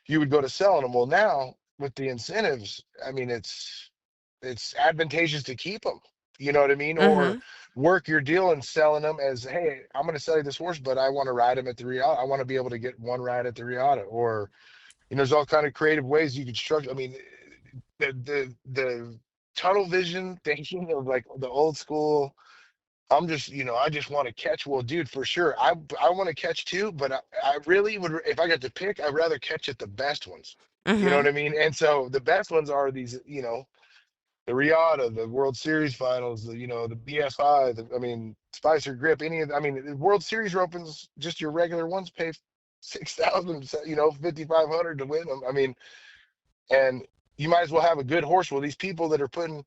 you would go to selling them. Well, now with the incentives, I mean, it's advantageous to keep them. You know what I mean? Or Mhm. work your deal and selling them as, hey, I'm going to sell you this horse, but I want to ride him at the Riata. I want to be able to get one ride at the Riata. Or there's all kind of creative ways you could structure. I mean, the tunnel vision thinking of like the old school. I just want to catch. Well, dude, for sure, I want to catch too, but I really would if I got to pick, I'd rather catch at the best ones. You know what Mhm. I mean? And so the best ones are these, the Riata, the World Series finals, the BFI, I mean, Spicer Grip, any of, I mean, the World Series opens, just your regular ones pay 6,000, 5,500 to win them. I mean, and you might as well have a good horse. Well, these people that are putting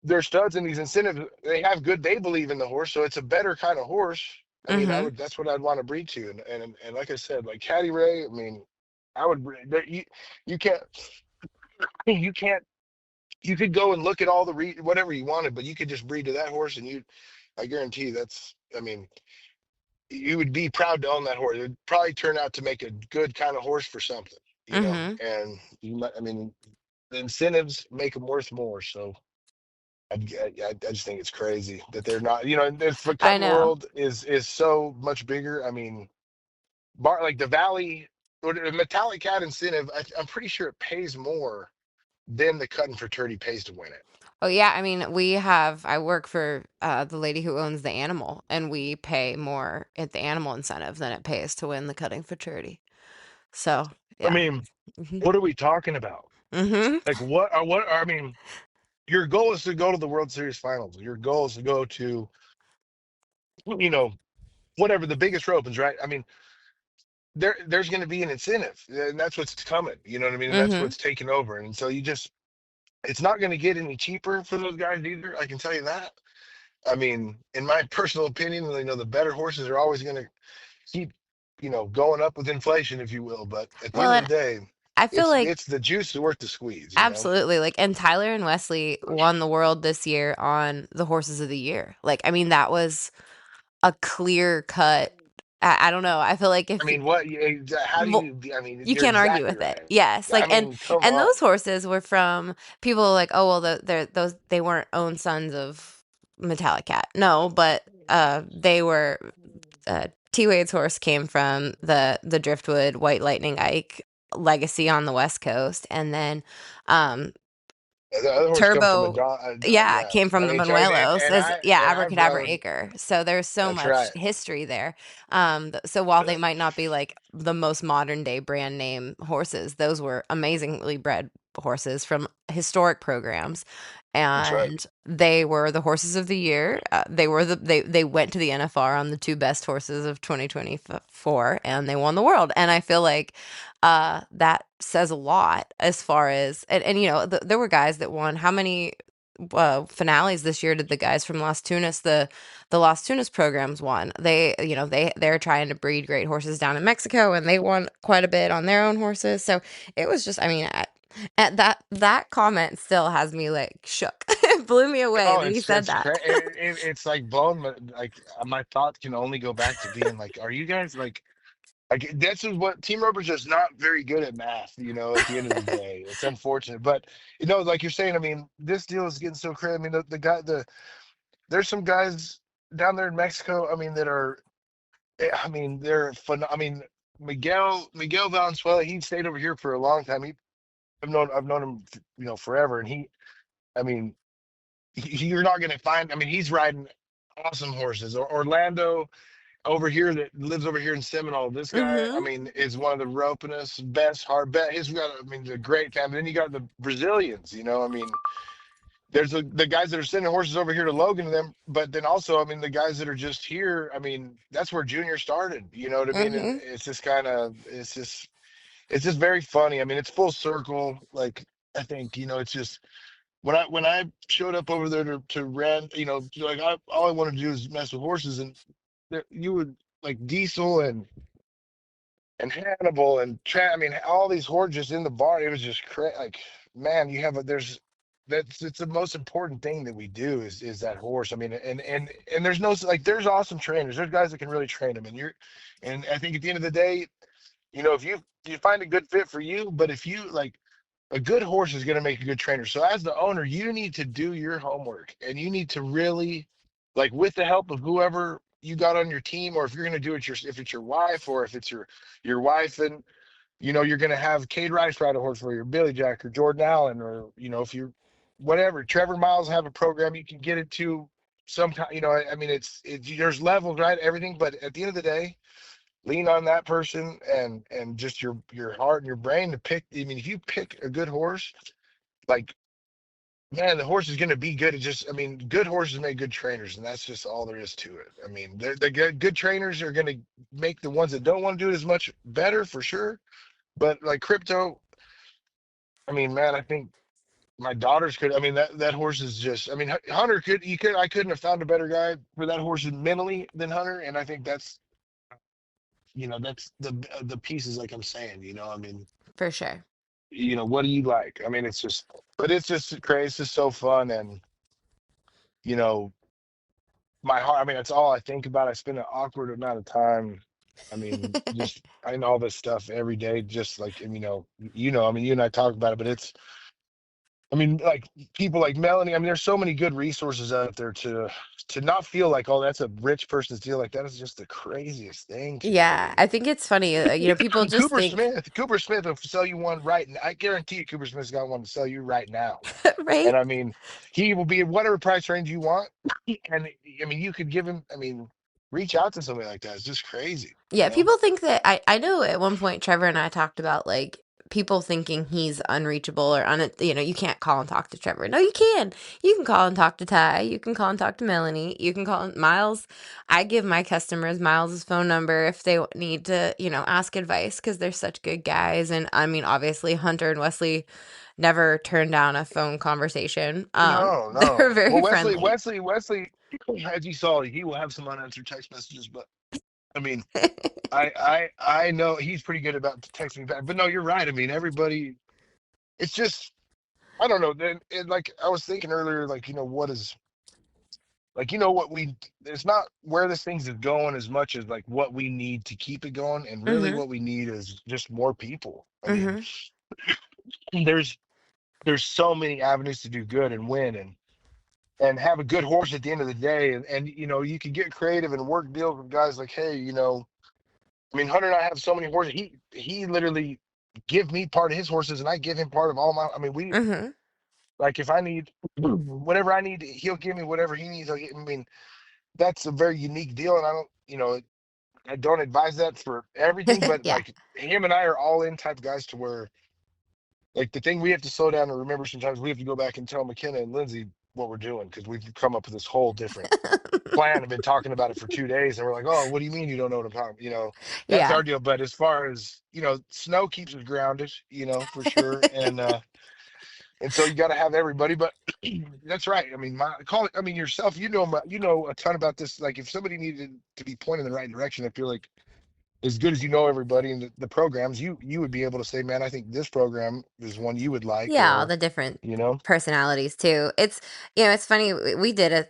their studs in these incentives, they believe in the horse, so it's a better kind of horse. I mean, Mhm. that's what I'd want to breed to. And like I said, like Caddy Ray, I mean, I would, you can't, you can't you could go and look at all the whatever you wanted, but you could just breed to that horse, and I guarantee I mean, you would be proud to own that horse. It would probably turn out to make a good kind of horse for something, Mhm. and I mean, the incentives make them worth more. So I just think it's crazy that they're not, and the I cutting know. world is so much bigger. I mean, like the Valley or the Metallic Cat incentive, I'm pretty sure it pays more than the cutting fraternity pays to win it. Oh yeah, I mean, I work for the lady who owns the animal, and we pay more at the animal incentive than it pays to win the cutting futurity. So I yeah. mean, Mhm. what are we talking about? Mhm. Like, I mean, your goal is to go to the World Series finals. Your goal is to go to, you know, whatever the biggest opens, right? I mean, there's going to be an incentive, and that's what's coming. You know what I mean? And that's Mhm. what's taking over. And so it's not going to get any cheaper for those guys either. I can tell you that. I mean, in my personal opinion, the better horses are always going to keep, going up with inflation, if you will. But at the Well, end of the and day, I feel like it's the juice is worth the squeeze. absolutely, like, and Tyler and Wesley won the world this year on the horses of the year. Like, I mean, that was a clear cut. I don't know. I feel like I if mean, how do well, you, I mean, you you're can't argue exactly with it. right. Yes, I like, mean, come and on. those horses were from people like, oh well, they're those they weren't own sons of Metallic Cat. No, but they were. T Wade's horse came from the Driftwood White Lightning Ike legacy on the West Coast, and then um The other horse come from a Turbo, dog. yeah, Yeah. came from I the mean, Manuelos. As yeah, I've Abracadabra rode. Acre. So there's so That's much right. history there. So while they might not be like the most modern day brand name horses, those were amazingly bred horses from historic programs, That's right. and they were the horses of the year. They went to the NFR on the two best horses of 2024, and they won the world. And I feel like that says a lot as far as and there were guys that won. How many finales this year did the guys from Las Tunas, the Las Tunas programs won? They're trying to breed great horses down in Mexico, and they won quite a bit on their own horses. So it was just, I mean, at that comment still has me like shook. It blew me away Oh, that he said that. it's like blown. My thoughts can only go back to being like, are you guys like this is what Team Rober's just not very good at math. At the end of the day, it's unfortunate, but like you're saying, I mean, this deal is getting so crazy. I mean, there's some guys down there in Mexico. I mean, that are, I mean, they're fun. I mean, Miguel Valenzuela. He stayed over here for a long time. I've known him, forever, and I mean, you're not going to find. I mean, he's riding awesome horses. Orlando over here that lives over here in Seminole. This guy, I Hmm. mean, is one of the ropinest, best hard bet. He's got, I mean, the great family. Then you got the Brazilians. I mean, there's the guys that are sending horses over here to Logan and them, but then also, I mean, the guys that are just here. I mean, that's where Junior started. You know what I mean? And Hmm. it's just very funny. I mean, it's full circle. Like, I think, it's just when I showed up over there to rent, like all I wanted to do is mess with horses, and you would like Diesel and Hannibal and I mean, all these horses in the barn. It was just like, man, it's the most important thing that we do is that horse. I mean, and there's no, like, there's awesome trainers. There's guys that can really train them, and I think at the end of the day, if you find a good fit for you, but if you like, a good horse is going to make a good trainer. So as the owner, you need to do your homework, and you need to really, like, with the help of whoever you got on your team, or if you're going to do it if it's your wife, or if it's your wife, and you're going to have Cade Rice ride a horse for you, or Billy Jack, or Jordan Allen, or if you're whatever, Trevor Miles have a program you can get into sometime. I mean, there's levels, right? Everything, but at the end of the day, lean on that person and just your heart and your brain to pick. I mean, if you pick a good horse, like, man, the horse is going to be good. I mean, good horses make good trainers, and that's just all there is to it. I mean, the good trainers are going to make the ones that don't want to do it as much better, for sure. But like Crypto, I mean, man, I think my daughters could. I mean, that horse is just. I mean, Hunter I couldn't have found a better guy for that horse mentally than Hunter, and I think that's the pieces, like I'm saying. I mean, For sure. what do you like? I mean, but it's just crazy. It's just so fun, and you know, my heart. I mean, that's all I think about. I spend an awkward amount of time. I mean, just I know all this stuff every day, just like, and I mean, you and I talk about it, but I mean, like, people like Melanie. I mean, there's so many good resources out there to not feel like, oh, that's a rich person's deal. Like, that is just the craziest thing to me. I Yeah, mean, I think it's funny. People just think, Cooper Smith will sell you one right now. I guarantee you, Cooper Smith's got one to sell you right now. right? And I mean, he will be at whatever price range you want. And I mean, you could give him. I mean, reach out to somebody like that. It's just crazy. Yeah, people think that I know at one point Trevor and I talked about like people thinking he's unreachable or you can't call and talk to Trevor. No, you can. You can call and talk to Ty. You can call and talk to Melanie. You can call Miles. I give my customers Miles's phone number if they need to, ask advice because they're such good guys. And I mean, obviously, Hunter and Wesley never turn down a phone conversation. No, They're no. Well, very Wesley, friendly. Wesley, as you saw, he will have some unanswered text messages, but I mean, I know he's pretty good about texting me back. But no, you're right. I mean, everybody. It's just I don't know. Then like I was thinking earlier, like what is like what we. It's not where this thing's is going as much as like what we need to keep it going, and really Mm-hmm. what we need is just more people. I mean, Mm-hmm. there's there's so many avenues to do good and win and have a good horse at the end of the day, and you can get creative and work deals with guys like, hey, I mean, Hunter and I have so many horses. He literally give me part of his horses, and I give him part of all my. I mean, we Mm-hmm. like if I need whatever I need, he'll give me whatever he needs. I mean, that's a very unique deal, and I don't advise that for everything, but Yeah. like him and I are all in type guys to where like the thing we have to slow down and remember sometimes we have to go back and tell McKenna and Lindsay what we're doing because we've come up with this whole different plan and been talking about it for 2 days, and we're like, oh, what do you mean you don't know what I'm talking? That's Yeah. our deal. But as far as snow keeps us grounded, for sure, and so you got to have everybody. But that's right. I mean, call it. I mean, yourself. You know a ton about this. Like, if somebody needed to be pointed in the right direction, I feel like as good as you know everybody and the programs, you would be able to say, man, I think this program is one you would like, Yeah, all or the different you know, personalities too. It's funny. We did a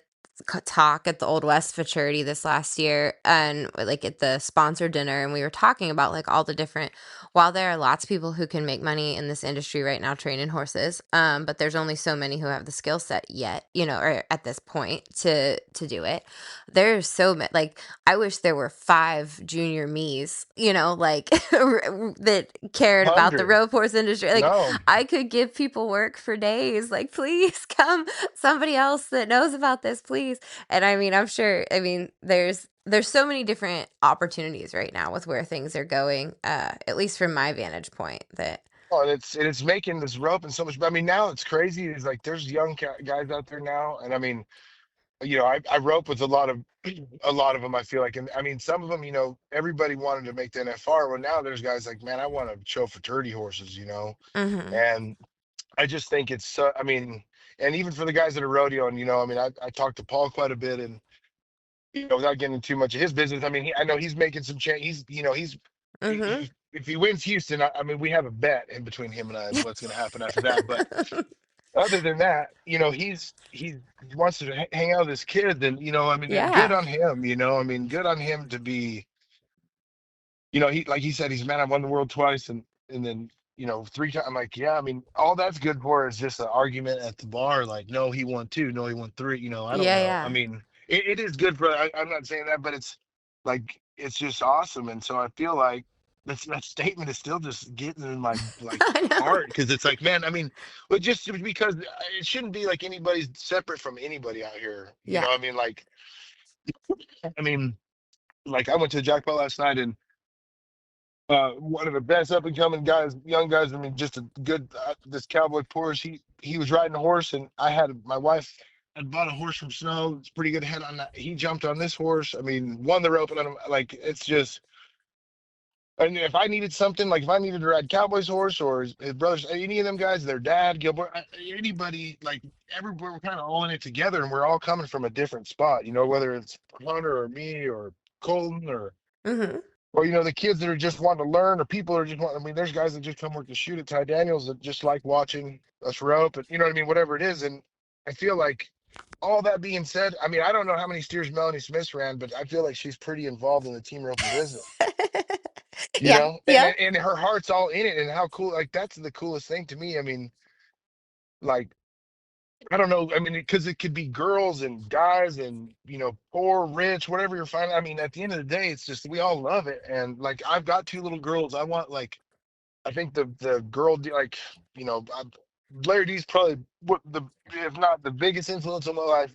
talk at the Old West Futurity this last year, and like at the sponsor dinner, and we were talking about like all the different. While there are lots of people who can make money in this industry right now training horses, but there's only so many who have the skill set yet, or at this point to do it. There's so many. Like I wish there were 5 junior me's, like that cared about the 100. rope horse industry. Like No, I could give people work for days. Like, please come, somebody else that knows about this, please. And I mean, I'm sure. I mean, there's so many different opportunities right now with where things are going. At least from my vantage point, that. oh, and it's making this rope and so much. I mean, now it's crazy. It's like there's young guys out there now, and I mean, I rope with a lot of them. I feel like, and I mean, some of them, everybody wanted to make the NFR. Well, now there's guys like, man, I want to show fraternity horses, Mm-hmm. and I just think it's. I mean, and even for the guys that are rodeoing, I mean, I talked to Paul quite a bit, and without getting too much of his business, I mean, I know he's making some change. Mm-hmm. If he wins Houston, I mean, we have a bet in between him and I and what's going to happen after that. But other than that, he wants to hang out with his kid, and I mean, and good Yeah. on him. I mean, good on him to be. He like he said, he's man. I won the world twice, and then 3 times. I'm like, yeah. I mean, all that's good for is just an argument at the bar. Like, no, he won two. No, he won three. I don't Yeah. know. I Yeah. mean, it is good for. I'm not saying that, but it's like it's just awesome. And so I feel like that statement is still just getting in my like I know. heart because it's like, man. I mean, but just because it shouldn't be like anybody's separate from anybody out here. Yeah. I mean, I mean, like I went to the jackpot last night and one of the best up and coming guys, young guys. I mean, just a good this cowboy Porsche. He was riding a horse, and I had my wife had bought a horse from Snow. It's pretty good head on that. He jumped on this horse. I mean, won the rope, and I'm like, it's just. And if I needed something, like if I needed to ride Cowboy's horse or his brothers, any of them guys, their dad, Gilbert, anybody, like everybody, we're kind of all in it together, and we're all coming from a different spot. Whether it's Hunter or me or Colton Mm-hmm. or the kids that are just wanting to learn, or people that are just want. I mean, there's guys that just come work to shoot at Ty Daniels that just like watching us rope, and you know what I mean, whatever it is. And I feel like all that being said, I mean, I don't know how many steers Melanie Smith ran, but I feel like she's pretty involved in the team roping business. Yeah. And Yeah. her heart's all in it, and how cool! Like that's the coolest thing to me. I mean, like I don't know. I mean, because it could be girls and guys and poor, rich, whatever you're finding. I mean, at the end of the day, it's just we all love it. And like I've got two little girls. I want like I think the girl like Larry D's probably what the if not the biggest influence on my life.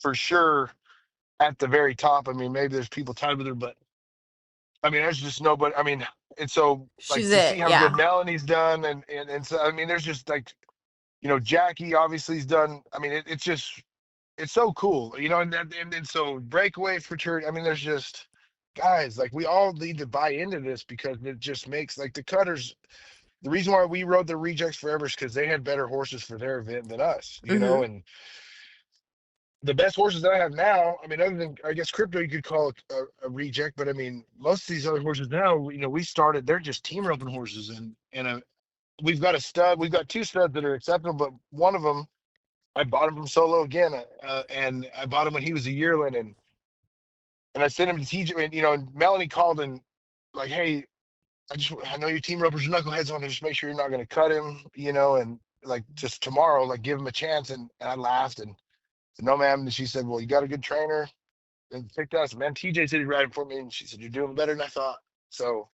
For sure at the very top. I mean, maybe there's people tied with her, but I mean, there's just nobody. I mean, And so like She's to it. see how good Yeah. Melanie's done, and so I mean, there's just like Jackie obviously's done. I mean, it's just it's so cool, and so breakaway fraternity. I mean, there's just guys like we all need to buy into this because it just makes like the cutters. The reason why we rode the rejects forever is because they had better horses for their event than us, Mm-hmm. and the best horses that I have now, I mean, other than I guess crypto, you could call it a reject, but I mean, most of these other horses now, we started, they're just team roping horses, and we've got a stud, we've got two studs that are acceptable, but one of them, I bought him from Solo again, and I bought him when he was a yearling, and I sent him to TJ, and Melanie called and like, hey, I know your team ropers are knuckleheads on to just make sure you're not going to cut him, and like just tomorrow, like give him a chance, and I laughed and said, no, ma'am. And she said, well, you got a good trainer and picked us. Man, TJ said he'd ride for me, and she said, you're doing better than I thought. So,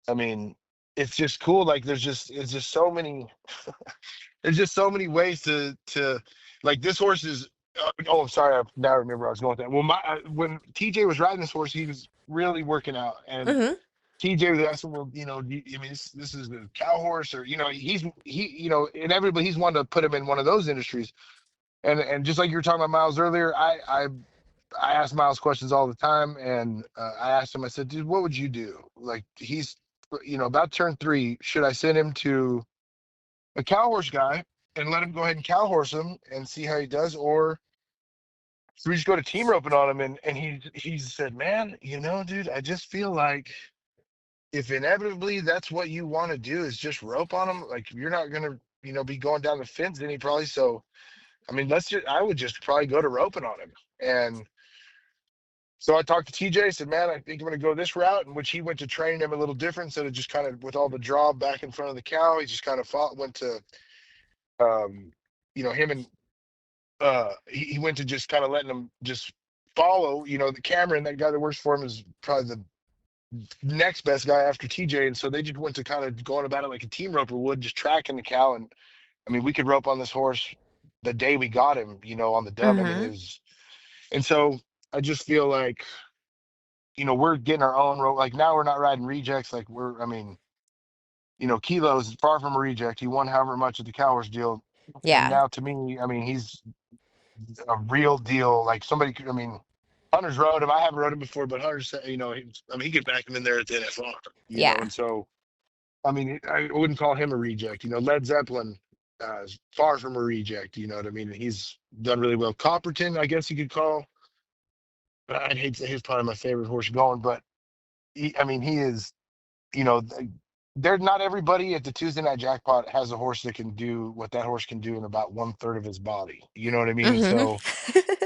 I mean, it's just cool. Like, it's just so many, there's just so many ways to, like, this horse is. Oh, I'm sorry. I now remember I was going with that. Well, when TJ was riding this horse, he was really working out, and Mm-hmm. TJ was asking, well, I mean, this is the cow horse, or inevitably he's wanted to put him in one of those industries, and just like you were talking about Miles earlier, I ask Miles questions all the time, and I asked him. I said, "Dude, what would you do? Like, he's, about to turn 3. Should I send him to a cow horse guy and let him go ahead and cow horse him and see how he does, or should we just go to team roping on him?" And he said, "Man, dude, I just feel like if inevitably that's what you want to do is just rope on him, like you're not gonna, be going down the fence any probably. So, I mean, I would just probably go to roping on him." And so I talked to TJ, said, man, I think I'm going to go this route, in which he went to training him a little different. Instead of just kind of with all the draw back in front of the cow, he just kind of went to, um, him and he went to just kind of letting him just follow, the camera. And that guy that works for him is probably the next best guy after TJ. And so they just went to kind of going about it like a team roper would, just tracking the cow. And I mean, we could rope on this horse the day we got him, on the dub. I mean, Mm-hmm. and so I just feel like, we're getting our own rope. Like now we're not riding rejects. Like I mean, Kilo's far from a reject. He won however much at the Cowers deal. And Yeah. now to me, I mean, he's a real deal. Like somebody could, I mean, Hunter's rode him. I haven't rode him before, but Hunter said, I mean, he could back him in there at the NFR, Yeah. and so, I mean, I wouldn't call him a reject. Led Zeppelin is far from a reject. You know what I mean? He's done really well. Copperton, I guess you could call, I'd hate to say he's probably my favorite horse going, but I mean, he is, you know, th- there's not everybody at the Tuesday night jackpot has a horse that can do what that horse can do in about 1/3 of his body. You know what I mean? Mm-hmm. So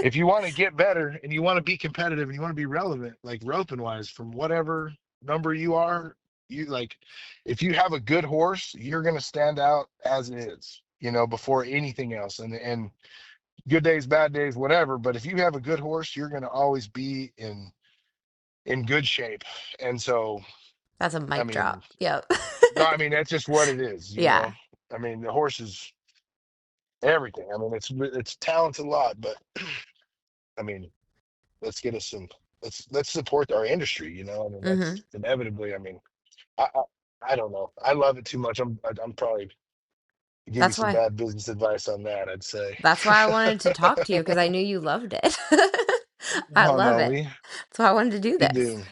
if you want to get better and you want to be competitive and you want to be relevant, like roping wise, from whatever number you are, you like, if you have a good horse, you're going to stand out as is, before anything else. And good days, bad days, whatever. But if you have a good horse, you're going to always be in good shape. And so, That's a I mic mean, drop. Yep. no, I mean that's just what it is. Yeah. I mean, the horse is everything. I mean, it's talent's a lot, but I mean, let's get us some. Let's support our industry. I mean, Mm-hmm. that's inevitably. I mean, I I, I don't know. I love it too much. I'm probably give you That's some why. bad business advice on that. I'd say. That's why I wanted to talk to you because I knew you loved it. I Oh love no, it. That's why I wanted to do we this. do.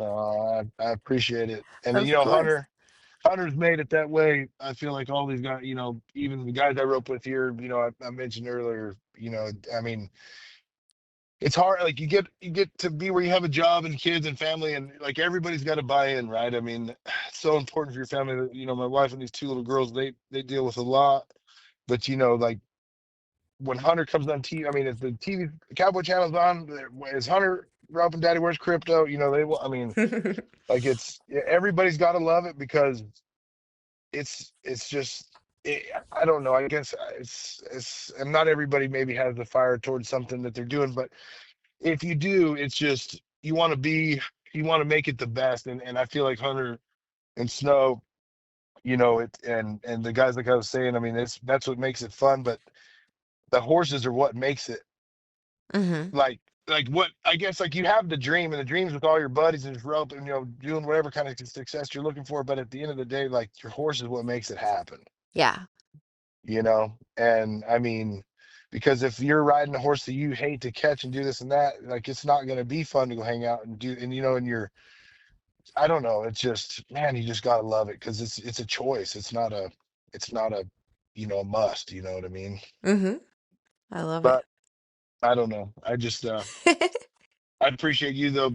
I appreciate it, and Of course. Hunter's made it that way. I feel like all these guys, even the guys I rope with here, I mentioned earlier, I mean, it's hard. Like you get to be where you have a job and kids and family, and like everybody's got to buy in, right? I mean, it's so important for your family. That, my wife and these two little girls, they deal with a lot, but like when Hunter comes on TV, I mean, if the TV Cowboy Channel's on, is Hunter roping Daddy Where's Crypto? They will. I mean, like everybody's got to love it because it's just I don't know. I guess and not everybody maybe has the fire towards something that they're doing, but if you do, it's just you want to make it the best, and I feel like Hunter and Snow, and the guys like I was saying, I mean, that's what makes it fun, but the horses are what makes it Hmm. like. like what I guess like you have the dream and the dreams with all your buddies and just rope and doing whatever kind of success you're looking for, but at the end of the day, like your horse is what makes it happen, Yeah. and I mean, because if you're riding a horse that you hate to catch and do this and that, like it's not going to be fun to go hang out and do, and and you're, I don't know, it's just, man, you just gotta love it because it's a choice. It's not a a must, you know what I mean? Mm-hmm. I love it. But I don't know. I appreciate you though,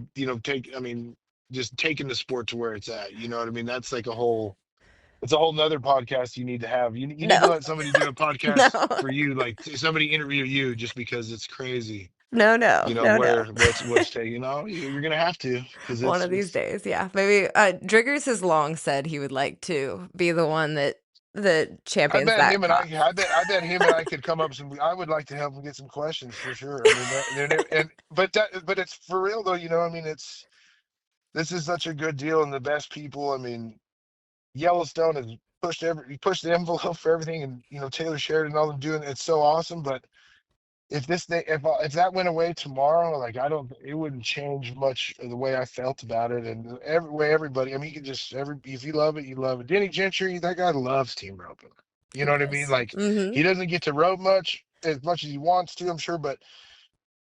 I mean, just taking the sport to where it's at. You know what I mean? That's like it's a whole nother podcast you need to have. You need to No. let somebody do a podcast No. for you, like somebody interview you just because it's crazy. No, no, no, no. Where what's taking, you're gonna have to because One of these it's days, yeah. Maybe Driggers has long said he would like to be the one that I champions bet that him and cause. I bet him and I could come up some. I would like to help him get some questions for sure. I mean, but it's for real though. I mean, this is such a good deal and the best people. I mean, Yellowstone has he pushed the envelope for everything, and Taylor Sheridan and all them doing it's so awesome. But if this thing, if that went away tomorrow, like I don't, it wouldn't change much of the way I felt about it, and every way everybody. I mean, you can just if you love it, you love it. Denny Gentry, that guy loves team roping. You He know what I mean? does. Like Mm-hmm. he doesn't get to rope as much as he wants to, I'm sure, but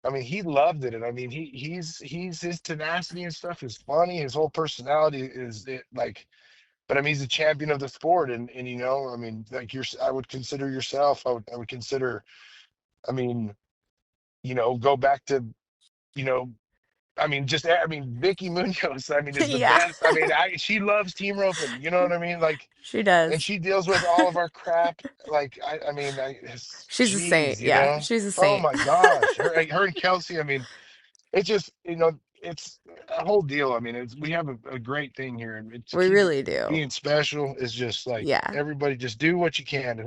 I mean, he loved it, and I mean, he's his tenacity and stuff is funny. His whole personality is like. But I mean, he's a champion of the sport, and I mean, like I would consider yourself. I would consider. I mean, go back to you know, I mean, Vicky Munoz, I mean, is the Yeah. best. I mean, she loves team roping. You know what I mean? Like, She and does. she deals with all of our crap. Like, She's a geez, saint. Yeah, she's a oh saint. my gosh, her and Kelsey. I mean, it's just, it's a whole deal. I mean, we have a great thing here, and to We keep it really do. being special is just like Yeah. everybody just do what you can,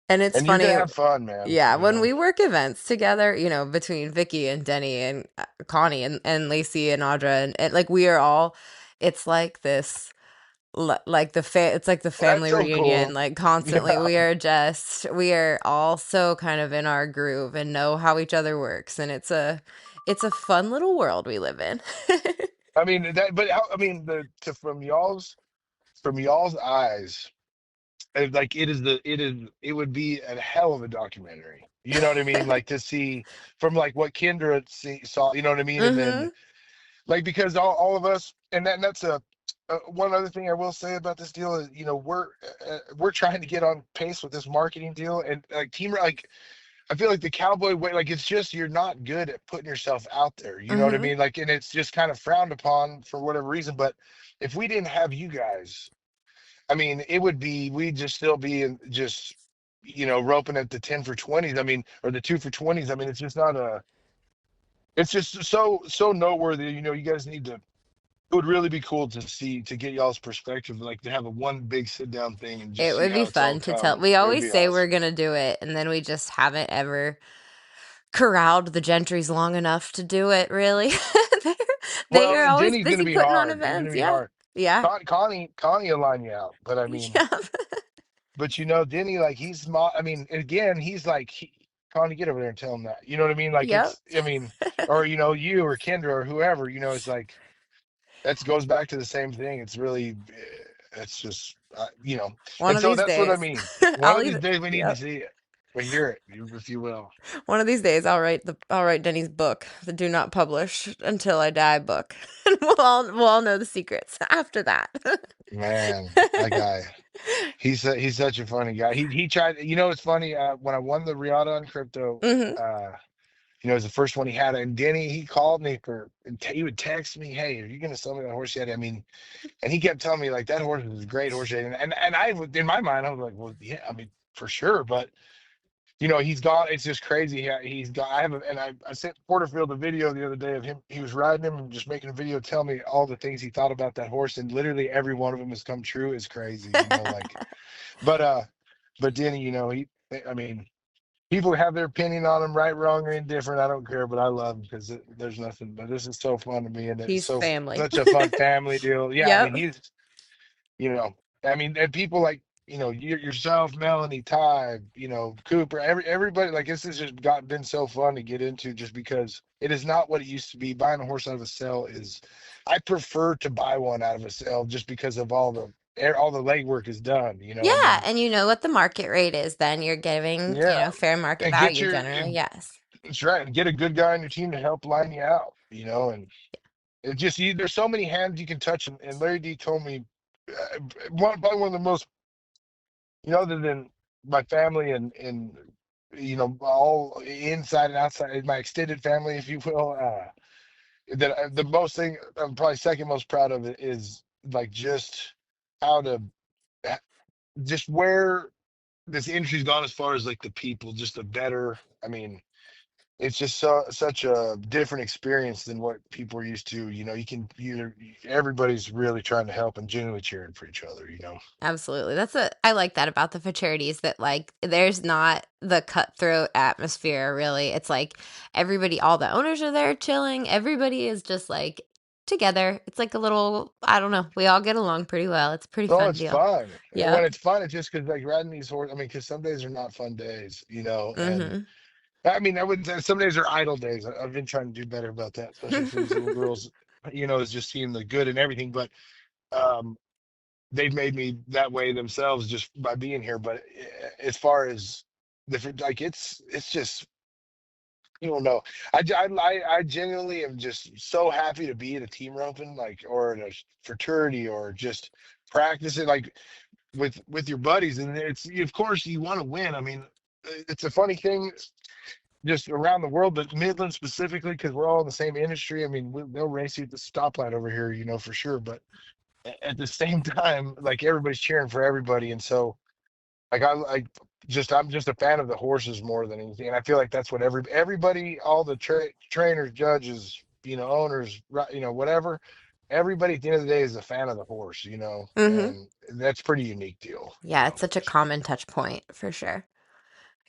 And it's and you're gonna funny, have fun, man. yeah, when we work events together, between Vicky and Denny and Connie and Lacey and Audra and like we are all, it's like this, like it's like the That's family so reunion, cool. like constantly. Yeah. We are all so kind of in our groove and know how each other works. And it's a fun little world we live in. I mean but I mean from y'all's eyes, like it would be a hell of a documentary. You know what I mean? Like to see from like what Kendra saw. You know what I mean? And then Mm-hmm. like because all of us, and that's one other thing I will say about this deal is we're trying to get on pace with this marketing deal, and like I feel like the cowboy way, like it's just you're not good at putting yourself out there. You know what I Mm-hmm. mean? Like, and it's just kind of frowned upon for whatever reason. But if we didn't have you guys, I mean, we'd just still be in just roping at the 10 for 20s. I mean, or the 2 for 20s. I mean, it's just not it's just so noteworthy. You guys need to. It would really be cool to see to get y'all's perspective, like to have a one big sit down thing and just It see would be how it's all fun to tell. come. We It would always be say we're awesome. gonna do it, and then we just haven't ever corralled the Gentrys long enough to do it, really. They're, they Well, are and always Denny's gonna busy be putting on hard. He's gonna events. be Yeah. hard. Yeah. Connie will line you out, but I mean, Yeah. but Denny, like I mean, again, he's like, Connie, get over there and tell him that. You know what I mean? Like Yep. I mean, or you or Kendra or whoever, it's like that goes back to the same thing. It's really, it's just, One and of so these that's what I days, mean. One I'll of these either, days we need to yep. see it or hear it, if you will. One of these days, I'll write Denny's book, the Do Not Publish Until I Die book, and we'll all know the secrets after that. Man, that guy. He's such a funny guy. He tried. It's funny. When I won the Riata on crypto, Hmm. uh, it was the first one he had. And Denny, he called me he would text me, "Hey, are you gonna sell me that horse yet?" I mean, and he kept telling me like that horse was a great horse yet. And in my mind, I was like, well, yeah, I mean, for sure. But he's gone. It's just crazy. He's got. I sent Porterfield a video the other day of him. He was riding him and just making a video, tell me all the things he thought about that horse, and literally every one of them has come true. Is crazy. Like. But Denny, he. I mean, people have their opinion on him, right, wrong, or indifferent. I don't care, but I love him because there's nothing. But this is so fun to me, and it's He's family. such a fun family deal. Yeah, I mean, Yep. he's. You know, I mean, and people like yourself, Melanie, Ty, Cooper, everybody. Like this has just been so fun to get into, just because it is not what it used to be. Buying a horse out of a sale is, I prefer to buy one out of a sale just because of all the legwork is done. And Yeah, then and you know what the market rate is then. You're giving, yeah, fair market and get value your generally. Yes. that's right, and get a good guy on your team to help line you out. And it just there's so many hands you can touch, and Larry D told me probably one of the most, other than my family and all inside and outside, my extended family, if you will, that the most thing I'm probably second most proud of it is like just how to just where this industry's gone as far as like the people, just a better. I mean, it's just such a different experience than what people are used to. Everybody's really trying to help and genuinely cheering for each other. Absolutely. I like that about the fraternities, that like there's not the cutthroat atmosphere really. It's like everybody, all the owners are there chilling. Everybody is just like together. It's like a little, I don't know. We all get along pretty well. It's a pretty Oh, fun it's deal. fun. And when Yep. it's fun, it's just because like riding these horses. I mean, because some days are not fun days. And Mhm. I mean, I wouldn't say some days are idle days. I've been trying to do better about that, especially for these little girls, is just seeing the good and everything. But um, they've made me that way themselves just by being here. But as far as like, it's just, you don't know. I genuinely am just so happy to be in a team roping, like, or in a fraternity, or just practicing like with your buddies. And it's, of course, you want to win. I mean, it's a funny thing just around the world, but Midland specifically, because we're all in the same industry. I mean, they'll race you at the stoplight over here, for sure. But at the same time, like everybody's cheering for everybody, and so like I'm just a fan of the horses more than anything, and I feel like that's what everybody, all the trainers, judges, owners, whatever. Everybody at the end of the day is a fan of the horse, Mhm. and that's a pretty unique deal. Yeah, it's such a common touch point for sure.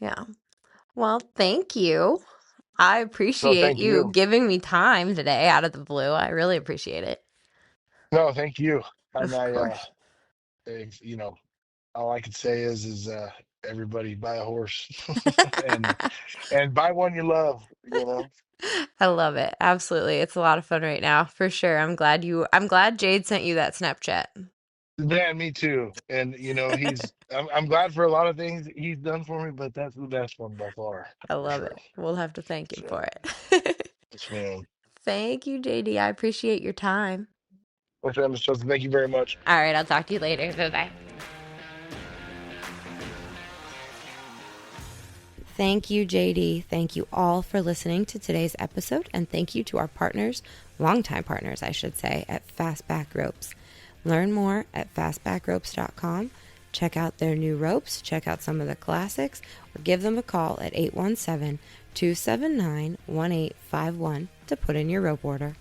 Yeah. Well, thank you. I So appreciate thank you you. giving me time today out of the blue. I really appreciate it. No, thank you. And Of course. if, all I could say is everybody buy a horse and buy one you love. I love it. Absolutely. It's a lot of fun right now, for sure. I'm glad Jade sent you that Snapchat. Man, me too. And I'm glad for a lot of things he's done for me, but that's the best one by far, I for love sure. it. We'll have to thank him So, for it. yes, ma'am. Thank you, JD. I appreciate your time. Yes, ma'am, Mr. Johnson, thank you very much. All right, I'll talk to you later. Bye-bye. Thank you, JD. Thank you all for listening to today's episode, and thank you to our partners, longtime partners, I should say, at Fastback Ropes. Learn more at fastbackropes.com. Check out their new ropes, check out some of the classics, or give them a call at 817-279-1851 to put in your rope order.